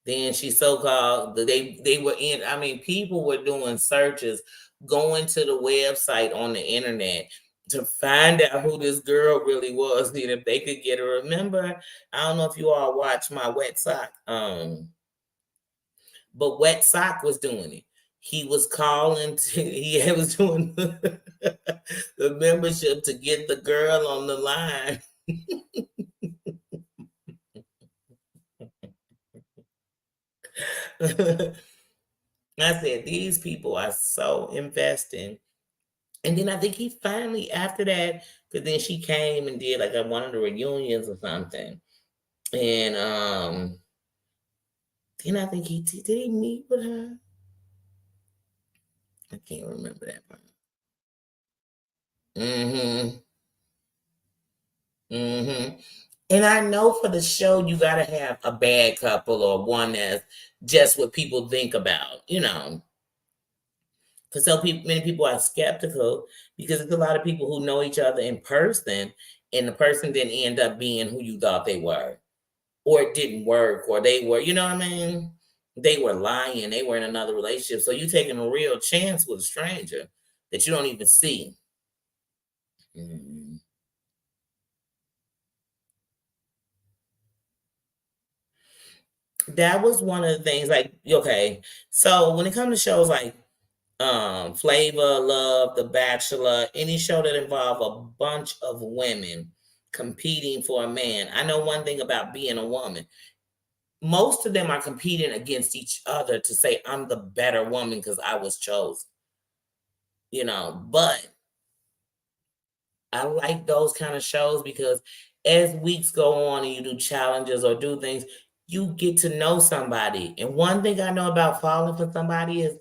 Then she so-called they were in. I mean, people were doing searches, going to the website on the internet to find out who this girl really was, and if they could get her. Remember, I don't know if you all watched my Wet Sock, but Wet Sock was doing it. He was calling to, he was doing the membership to get the girl on the line. I said, these people are so investing. And then I think he finally, after that, because then she came and did like at one of the reunions or something. And then I think did he meet with her? I can't remember that part. Mm-hmm. Mm-hmm. And I know for the show you gotta have a bad couple or one that's just what people think about, because so many people are skeptical because it's a lot of people who know each other in person, and the person didn't end up being who you thought they were, or it didn't work, or they were, you know what I mean? They were lying, they were in another relationship. So you taking a real chance with a stranger that you don't even see. Mhm. That was one of the things, like, okay, so when it comes to shows like Flavor Love, The Bachelor, any show that involve a bunch of women competing for a man. I know one thing about being a woman. Most of them are competing against each other to say I'm the better woman because I was chosen. But I like those kind of shows because as weeks go on and you do challenges or do things, you get to know somebody. And one thing I know about falling for somebody is,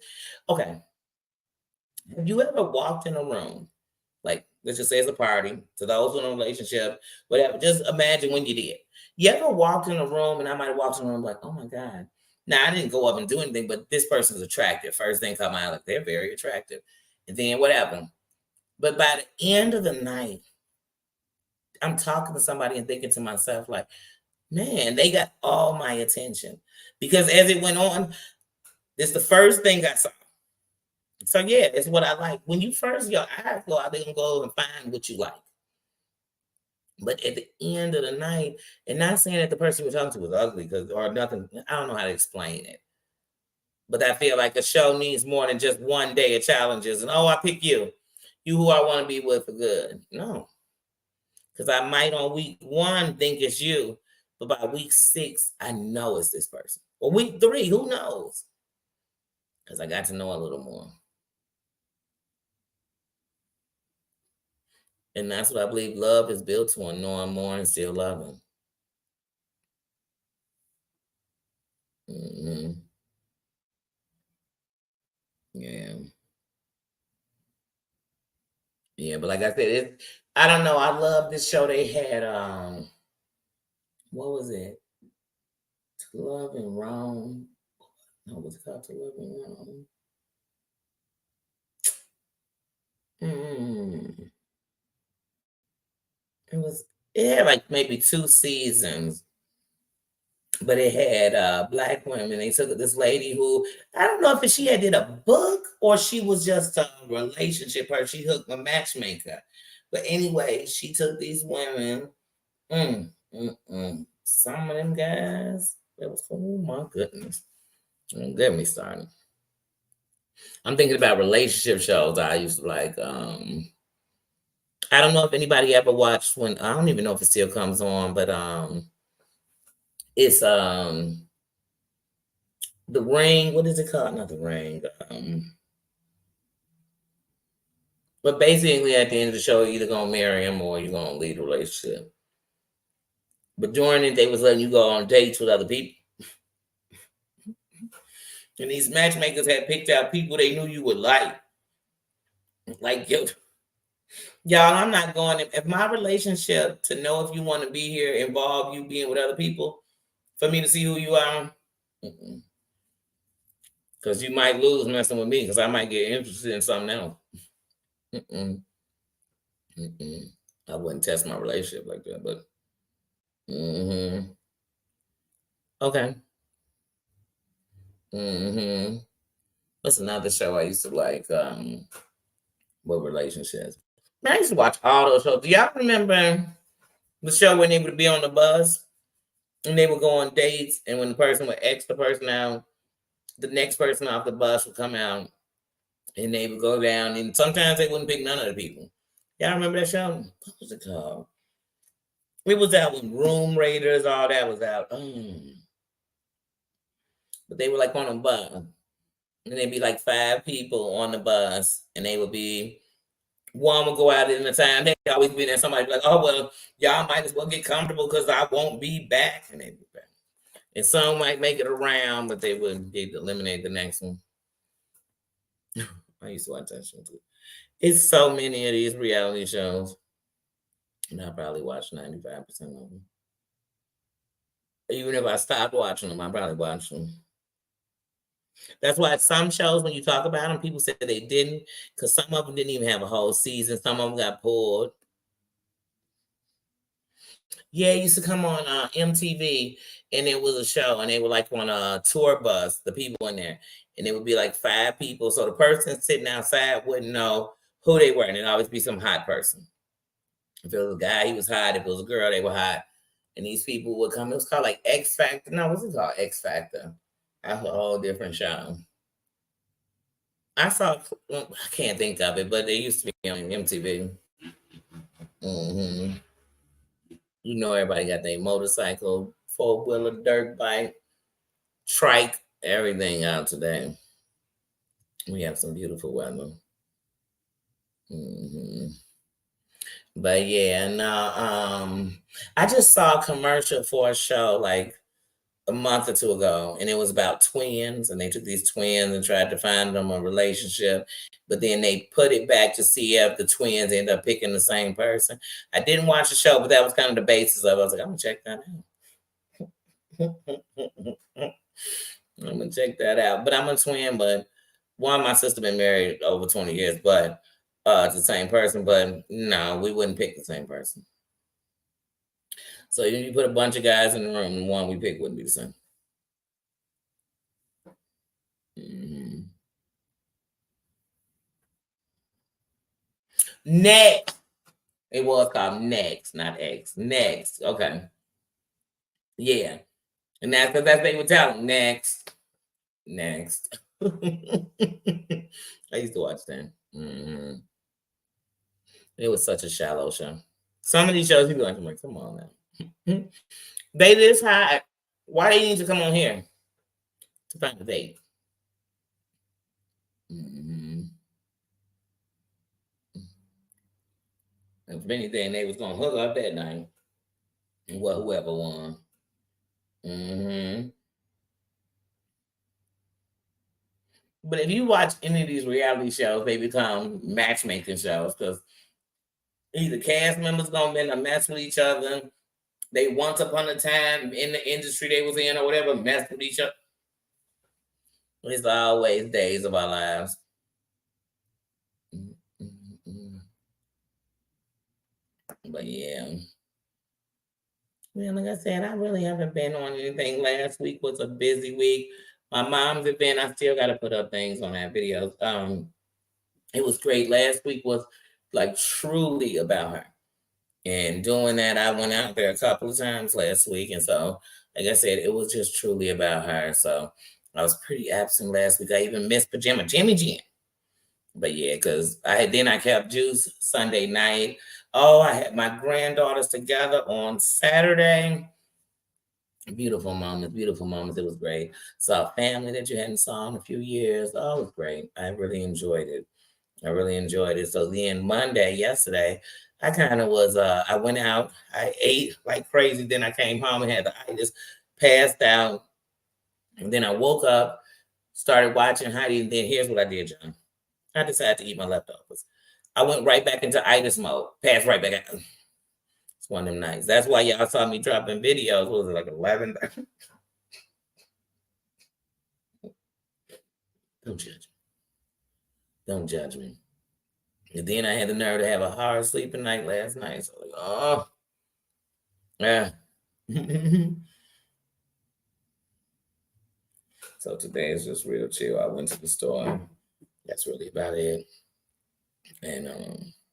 okay, have you ever walked in a room, like let's just say it's a party, to those in a relationship, whatever, just imagine when you did. You ever walked in a room and I might have walked in a room like, oh my God. Now I didn't go up and do anything, but this person's attractive. First thing come out, like they're very attractive. And then whatever. But by the end of the night, I'm talking to somebody and thinking to myself, like, man, they got all my attention. Because as it went on, it's the first thing I saw. So yeah, it's what I like. When you first your eyes go out, they can go and find what you like. But at the end of the night, and not saying that the person you're talking to was ugly because or nothing, I don't know how to explain it. But I feel like a show needs more than just one day of challenges and oh, I pick you. You who I want to be with for good. No. Because I might on week one think it's you, but by week 6, I know it's this person. Or week 3, who knows? Because I got to know a little more. And that's what I believe love is built on, knowing more and still loving. Hmm. Yeah. Yeah. But like I said, I don't know. I love this show they had. What was it? To Love and Wrong. No, what's it called? To Love and Wrong. Mm. It had like maybe 2 seasons, but it had black women. They took this lady who I don't know if she had did a book or she was just a relationship person. She hooked a matchmaker. But anyway, she took these women. Some of them guys, it was, oh my goodness. Don't get me started. I'm thinking about relationship shows I used to like. I don't know if anybody ever watched when I don't even know if it still comes on, but it's The Ring. What is it called? Not The Ring. But basically at the end of the show, you're either gonna marry him or you're gonna lead a relationship. But during it, they was letting you go on dates with other people. And these matchmakers had picked out people they knew you would like. Like, y'all, I'm not going. If my relationship to know if you want to be here involve you being with other people, for me to see who you are, because you might lose messing with me, because I might get interested in something else. Mm-mm. Mm-mm. I wouldn't test my relationship like that, but okay. What's another show I used to like? What relationships? Man, I used to watch all those shows. Do y'all remember the show when they would be on the bus and they would go on dates, and when the person would X the person out, the next person off the bus would come out and they would go down, and sometimes they wouldn't pick none of the people. Y'all remember that show? What was it called? It was out when Room Raiders, all that was out. But they were like on a bus, and there'd be like 5 people on the bus, and they would be, one would go out in the time. They always be there. Somebody be like, "Oh well, y'all might as well get comfortable because I won't be back," and they be back. And some might make it around, but they'd eliminate the next one. I used to watch that show too. It's so many of these reality shows, and I probably watch 95% of them. Even if I stopped watching them, I probably watch them. That's why some shows, when you talk about them, people say they didn't, because some of them didn't even have a whole season. Some of them got pulled. Yeah, it used to come on MTV, and it was a show, and they were like on a tour bus, the people in there, and it would be like 5 people. So the person sitting outside wouldn't know who they were, and it'd always be some hot person. If it was a guy, he was hot. If it was a girl, they were hot. And these people would come. It was called like X Factor. No, what's it called? X Factor. That's a whole different show. I saw, I can't think of it, but they used to be on MTV. You know, everybody got their motorcycle, 4-wheeler, dirt bike, trike, everything out today. We have some beautiful weather. But yeah, no, I just saw a commercial for a show like a month or 2 ago, and it was about twins, and they took these twins and tried to find them a relationship, but then they put it back to see if the twins end up picking the same person. I didn't watch the show, but that was kind of the basis of it. I was like, I'm gonna check that out. I'm gonna check that out. But I'm a twin, but my sister been married over 20 years, but it's the same person, but no, we wouldn't pick the same person. So if you put a bunch of guys in the room, the one we pick wouldn't be the same. Next. It was called Next, not X. Next. Okay. Yeah. And that's because that's they would tell them. Next. Next. I used to watch that. It was such a shallow show. Some of these shows, you be like, come on now. They this high. Why do you need to come on here to find a date? And if anything, they was gonna hook up that night. And whoever won. But if you watch any of these reality shows, they become matchmaking shows because either cast members gonna be in a mess with each other. They once upon a time in the industry they was in or whatever mess with each other. It's always days of our lives. But yeah. Yeah, like I said, I really haven't been on anything. Last week was a busy week. My mom's event, I still got to put up things on that video. It was great. Last week was like truly about her. And doing that, I went out there a couple of times last week. And so, like I said, it was just truly about her. So I was pretty absent last week. I even missed Pajama Jimmy Jam. But yeah, because I kept Juice Sunday night. Oh, I had my granddaughters together on Saturday. Beautiful moments, beautiful moments. It was great. Saw family that you hadn't saw in a few years. Oh, it was great. I really enjoyed it. I really enjoyed it. So then Monday, yesterday, I kind of was I went out, I ate like crazy, then I came home and had the itis, passed out, and then I woke up, started watching Heidi, and then here's what I did, John. I decided to eat my leftovers. I went right back into itis mode, passed right back out. It's one of them nights. That's why y'all saw me dropping videos. What was it, like 11? Don't judge me. Don't judge me. And then I had the nerve to have a hard sleeping night last night. So like, oh, yeah. So today is just real chill. I went to the store. That's really about it. And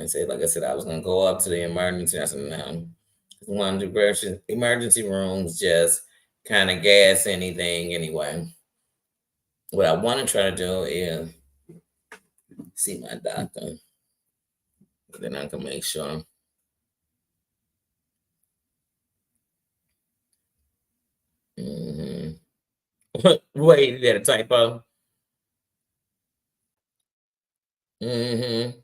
say, like I said, I was gonna go up to the emergency. I said, no, one of the emergency rooms just kind of gas anything anyway. What I want to try to do is see my doctor. Then I can make sure. Mm-hmm. Wait, you got a typo? Mm-hmm.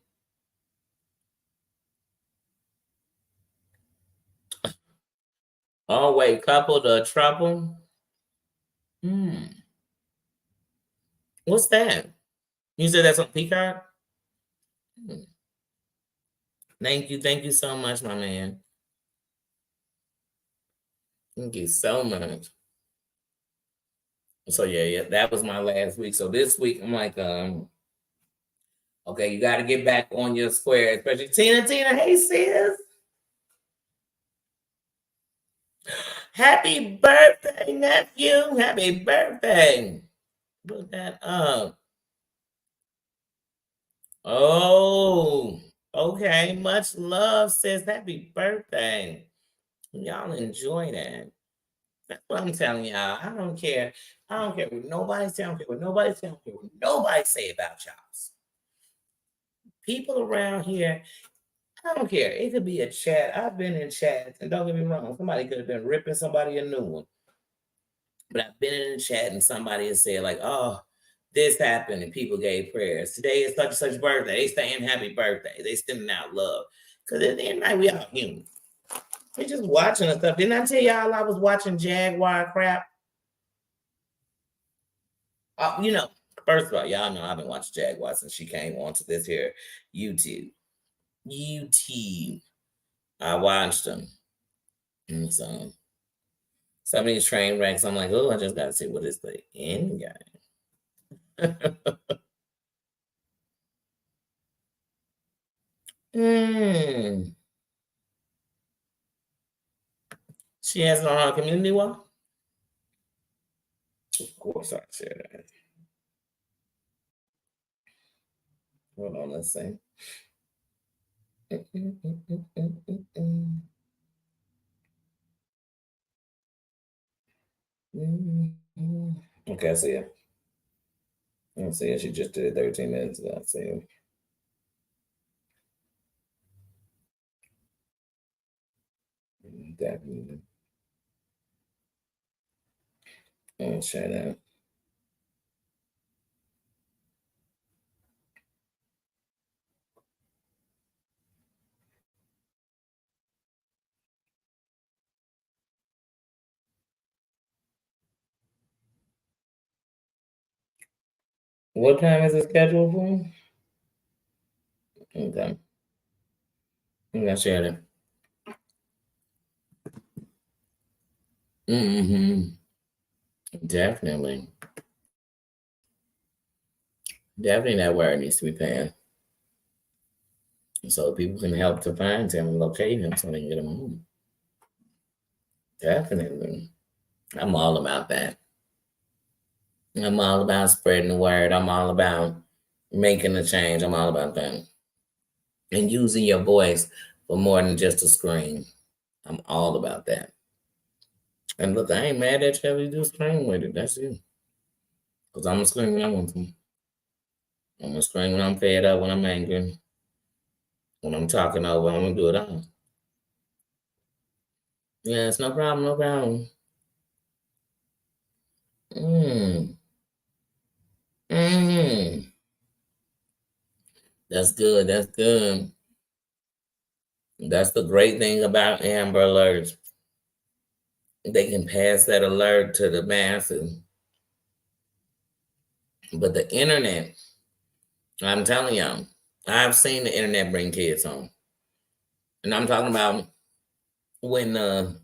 Oh, wait, couple the trouble? Hmm. What's that? You said that's on Peacock? Hmm. Thank you. Thank you so much, my man. Thank you so much. So yeah, that was my last week. So this week I'm like, okay, you got to get back on your square, especially Tina. Hey, sis. Happy birthday, nephew. Happy birthday. Put that up. Oh, okay. Much love, sis. Happy birthday. Y'all enjoy that. That's what I'm telling y'all. I don't care. I don't care what nobody say. I don't care what nobody say. I don't care what nobody say about y'all. People around here, I don't care. It could be a chat. I've been in chats, and don't get me wrong, somebody could have been ripping somebody a new one. But I've been in a chat and somebody has said, like, oh, this happened, and people gave prayers. Today is such and such birthday. They saying happy birthday. They sending out love. Because at the end of the night, we all human. We just watching and stuff. Didn't I tell y'all I was watching Jaguar crap? First of all, y'all know I've been watching Jaguar since she came onto this here YouTube. I watched them. And so some of these train wrecks, I'm like, oh, I just gotta see what is the end game. mm. She has it on her community wall? Of course I share that. Hold on, let's see. Okay, I see it. I see it. She just did it 13 minutes ago. I see it. Definitely. I'll share that. What time is it scheduled for? Okay. I'm gonna share it. Mm-hmm. Definitely. Definitely that word needs to be paying. So people can help to find him and locate him so they can get him home. Definitely. I'm all about that. I'm all about spreading the word. I'm all about making a change. I'm all about that. And using your voice for more than just a scream. I'm all about that. And look, I ain't mad at you if you do scream with it. That's you. Because I'm going to scream when I want to. I'm going to scream when I'm fed up, when I'm angry, when I'm talking over. I'm going to do it all. Yeah, it's no problem, no problem. Mm. Mm. That's good. That's good. That's the great thing about Amber Alerts. They can pass that alert to the masses. But the internet, I'm telling y'all, I've seen the internet bring kids home. And I'm talking about when the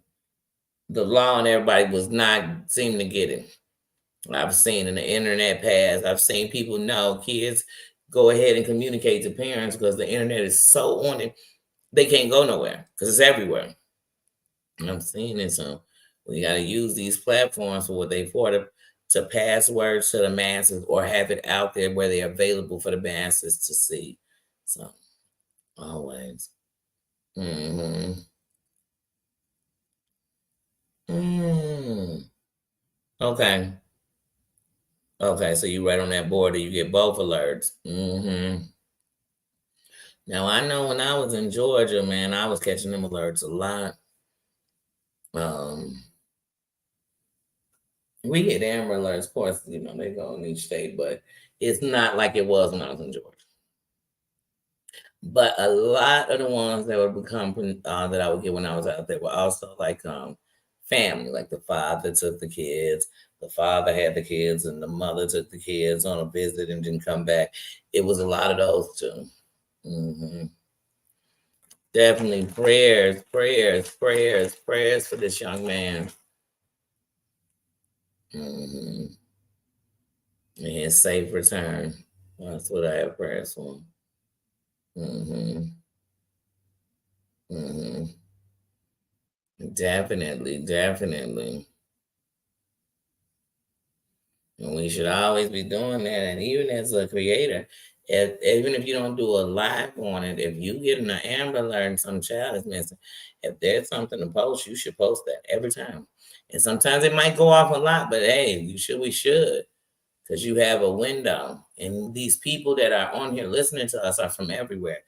law and everybody was not seeming to get it. I've seen in the internet pass. I've seen people know kids go ahead and communicate to parents because the internet is so on it, they can't go nowhere because it's everywhere. I'm seeing it. So we got to use these platforms for what they for to pass words to the masses or have it out there where they're available for the masses to see. So always. Mm-hmm. Mm. Okay. Okay. So you right on that border, you get both alerts. Mm-hmm. Now I know when I was in Georgia, man, I was catching them alerts a lot. Um, we get Amber alerts, of course, they go in each state, but it's not like it was when I was in Georgia. But a lot of the ones that would become that I would get when I was out there were also like family. Like the father took the kids, the father had the kids, and the mother took the kids on a visit and didn't come back. It was a lot of those too. Hmm. Definitely prayers, prayers, prayers, prayers for this young man. Hmm. And his safe return. That's what I have prayers for. Hmm. Hmm. Definitely, definitely. And we should always be doing that. And even as a creator, even if you don't do a live on it, if you get an Amber Alert and some child is missing, if there's something to post, you should post that every time. And sometimes it might go off a lot, but hey, we should, because you have a window. And these people that are on here listening to us are from everywhere.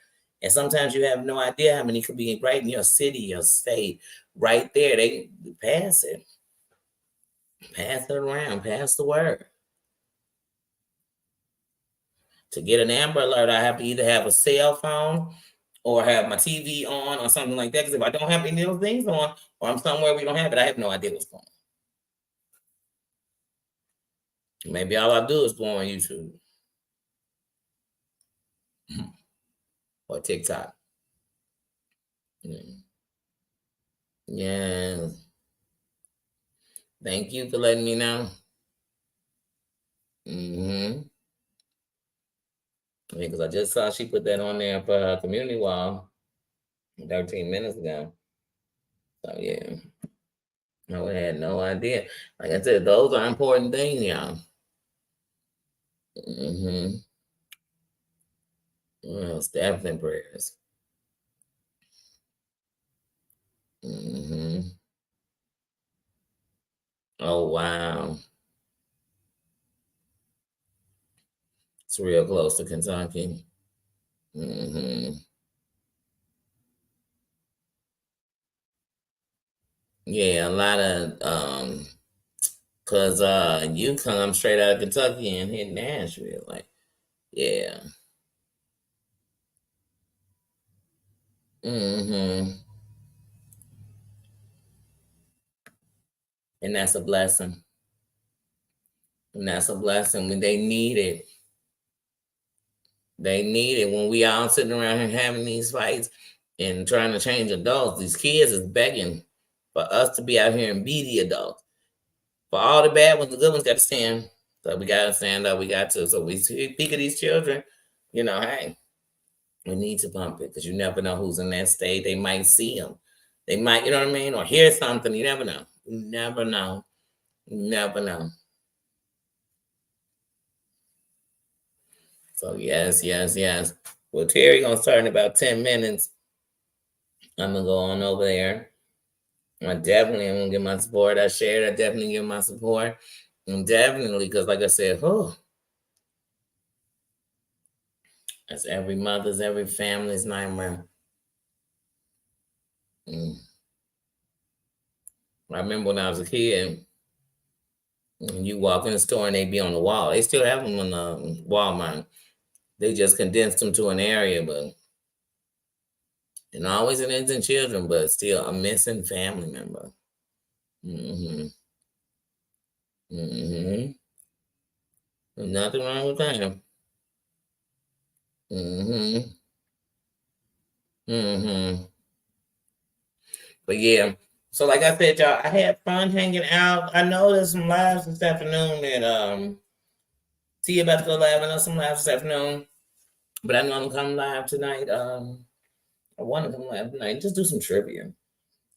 And sometimes you have no idea how many could be right in your city, your state, right there. They pass it around, pass the word. To get an Amber Alert, I have to either have a cell phone or have my TV on or something like that. Because if I don't have any of those things on, or I'm somewhere we don't have it, I have no idea what's going on. Maybe all I do is go on YouTube or TikTok. Mm. Yeah. Thank you for letting me know. Mm-hmm. Because I just saw she put that on there for her community wall 13 minutes ago. So yeah, I had no idea. Like I said, those are important things, y'all. Mm-hmm. Well, staff and prayers. Mm-hmm. Oh wow, it's real close to Kentucky. Hmm. Yeah, a lot of cause you come straight out of Kentucky and hit Nashville, like yeah. Hmm. And that's a blessing. And that's a blessing when they need it. They need it when we all sitting around here having these fights and trying to change adults. These kids is begging for us to be out here and be the adults. For all the bad ones, the good ones got to stand. So we got to stand up. We got to. So we speak of these children, hey, we need to bump it because you never know who's in that state. They might see them. They might, you know what I mean? Or hear something. You never know. You never know. You never know. So yes, yes, yes. Well, Terry gonna start in about 10 minutes. I'm gonna go on over there. I definitely am gonna give my support. I shared. I definitely give my support. And definitely, because like I said, that's every mother's, every family's nightmare. Mm. I remember when I was a kid, and you walk in the store and they be on the wall. They still have them on the Walmart. They just condensed them to an area, but and always it ends in children, but still a missing family member. Mm-hmm. Mm-hmm. Nothing wrong with that. Mm-hmm. Mm-hmm. But yeah. So like I said, y'all, I had fun hanging out. I know there's some lives this afternoon that Tia about to go live. I know some lives this afternoon. But I know I'm coming live tonight. I want to come live tonight. Just do some trivia.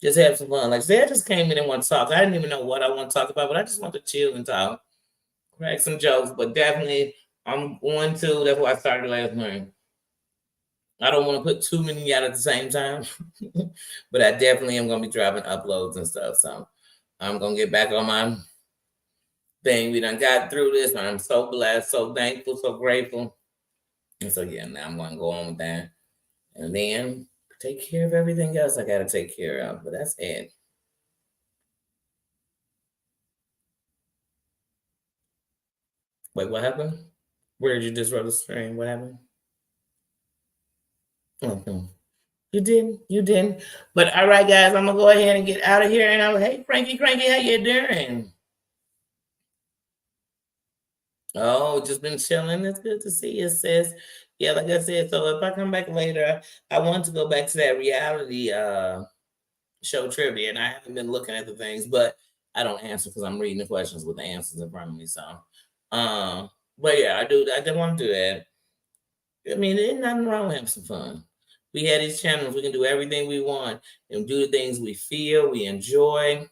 Just have some fun. Like I said, I just came in and want to talk. I didn't even know what I want to talk about, but I just want to chill and talk. Crack some jokes. But definitely I'm going to. That's why I started last night. I don't want to put too many out at the same time, but I definitely am going to be dropping uploads and stuff. So I'm going to get back on my thing. We done got through this, and I'm so blessed, so thankful, so grateful. And so, yeah, now I'm going to go on with that. And then take care of everything else I got to take care of. But that's it. Wait, what happened? Where did you disrupt the stream? What happened? Okay. You didn't. You didn't. But all right, guys, I'm gonna go ahead and get out of here. And I'm hey, Frankie, Cranky, how you doing? Oh, just been chilling. It's good to see you, sis. Yeah, like I said, so if I come back later, I want to go back to that reality show trivia, and I haven't been looking at the things, but I don't answer because I'm reading the questions with the answers in front of me. So, but yeah, I do. I did want to do that. I mean, there's nothing wrong with having some fun. We have these channels. We can do everything we want and do the things we feel, we enjoy,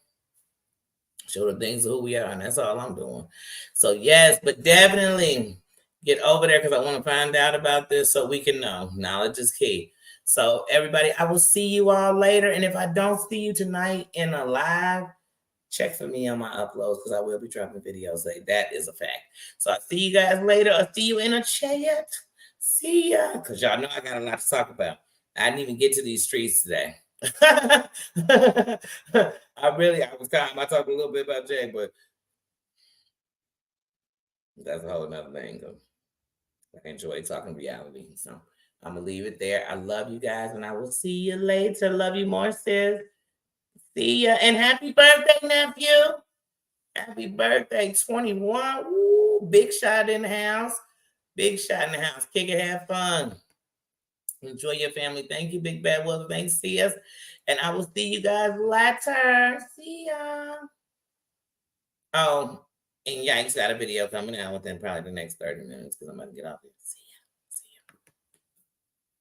show the things of who we are, and that's all I'm doing. So yes, but definitely get over there because I want to find out about this so we can know. Knowledge is key. So everybody, I will see you all later. And if I don't see you tonight in a live, check for me on my uploads because I will be dropping videos later. That is a fact. So I'll see you guys later. I'll see you in a chat. See ya. Because y'all know I got a lot to talk about. I didn't even get to these streets today. I was kind of, I talked a little bit about Jay, but that's a whole nother thing. I enjoy talking reality. So I'm going to leave it there. I love you guys, and I will see you later. Love you more, sis. See ya. And happy birthday, nephew. Happy birthday, 21. Woo, big shot in the house. Big shot in the house. Kick it, have fun. Enjoy your family. Thank you, Big Bad Wolf. Thanks, see us. And I will see you guys later. See ya. Oh, and Yikes got a video coming out within probably the next 30 minutes because I'm about to get off here. See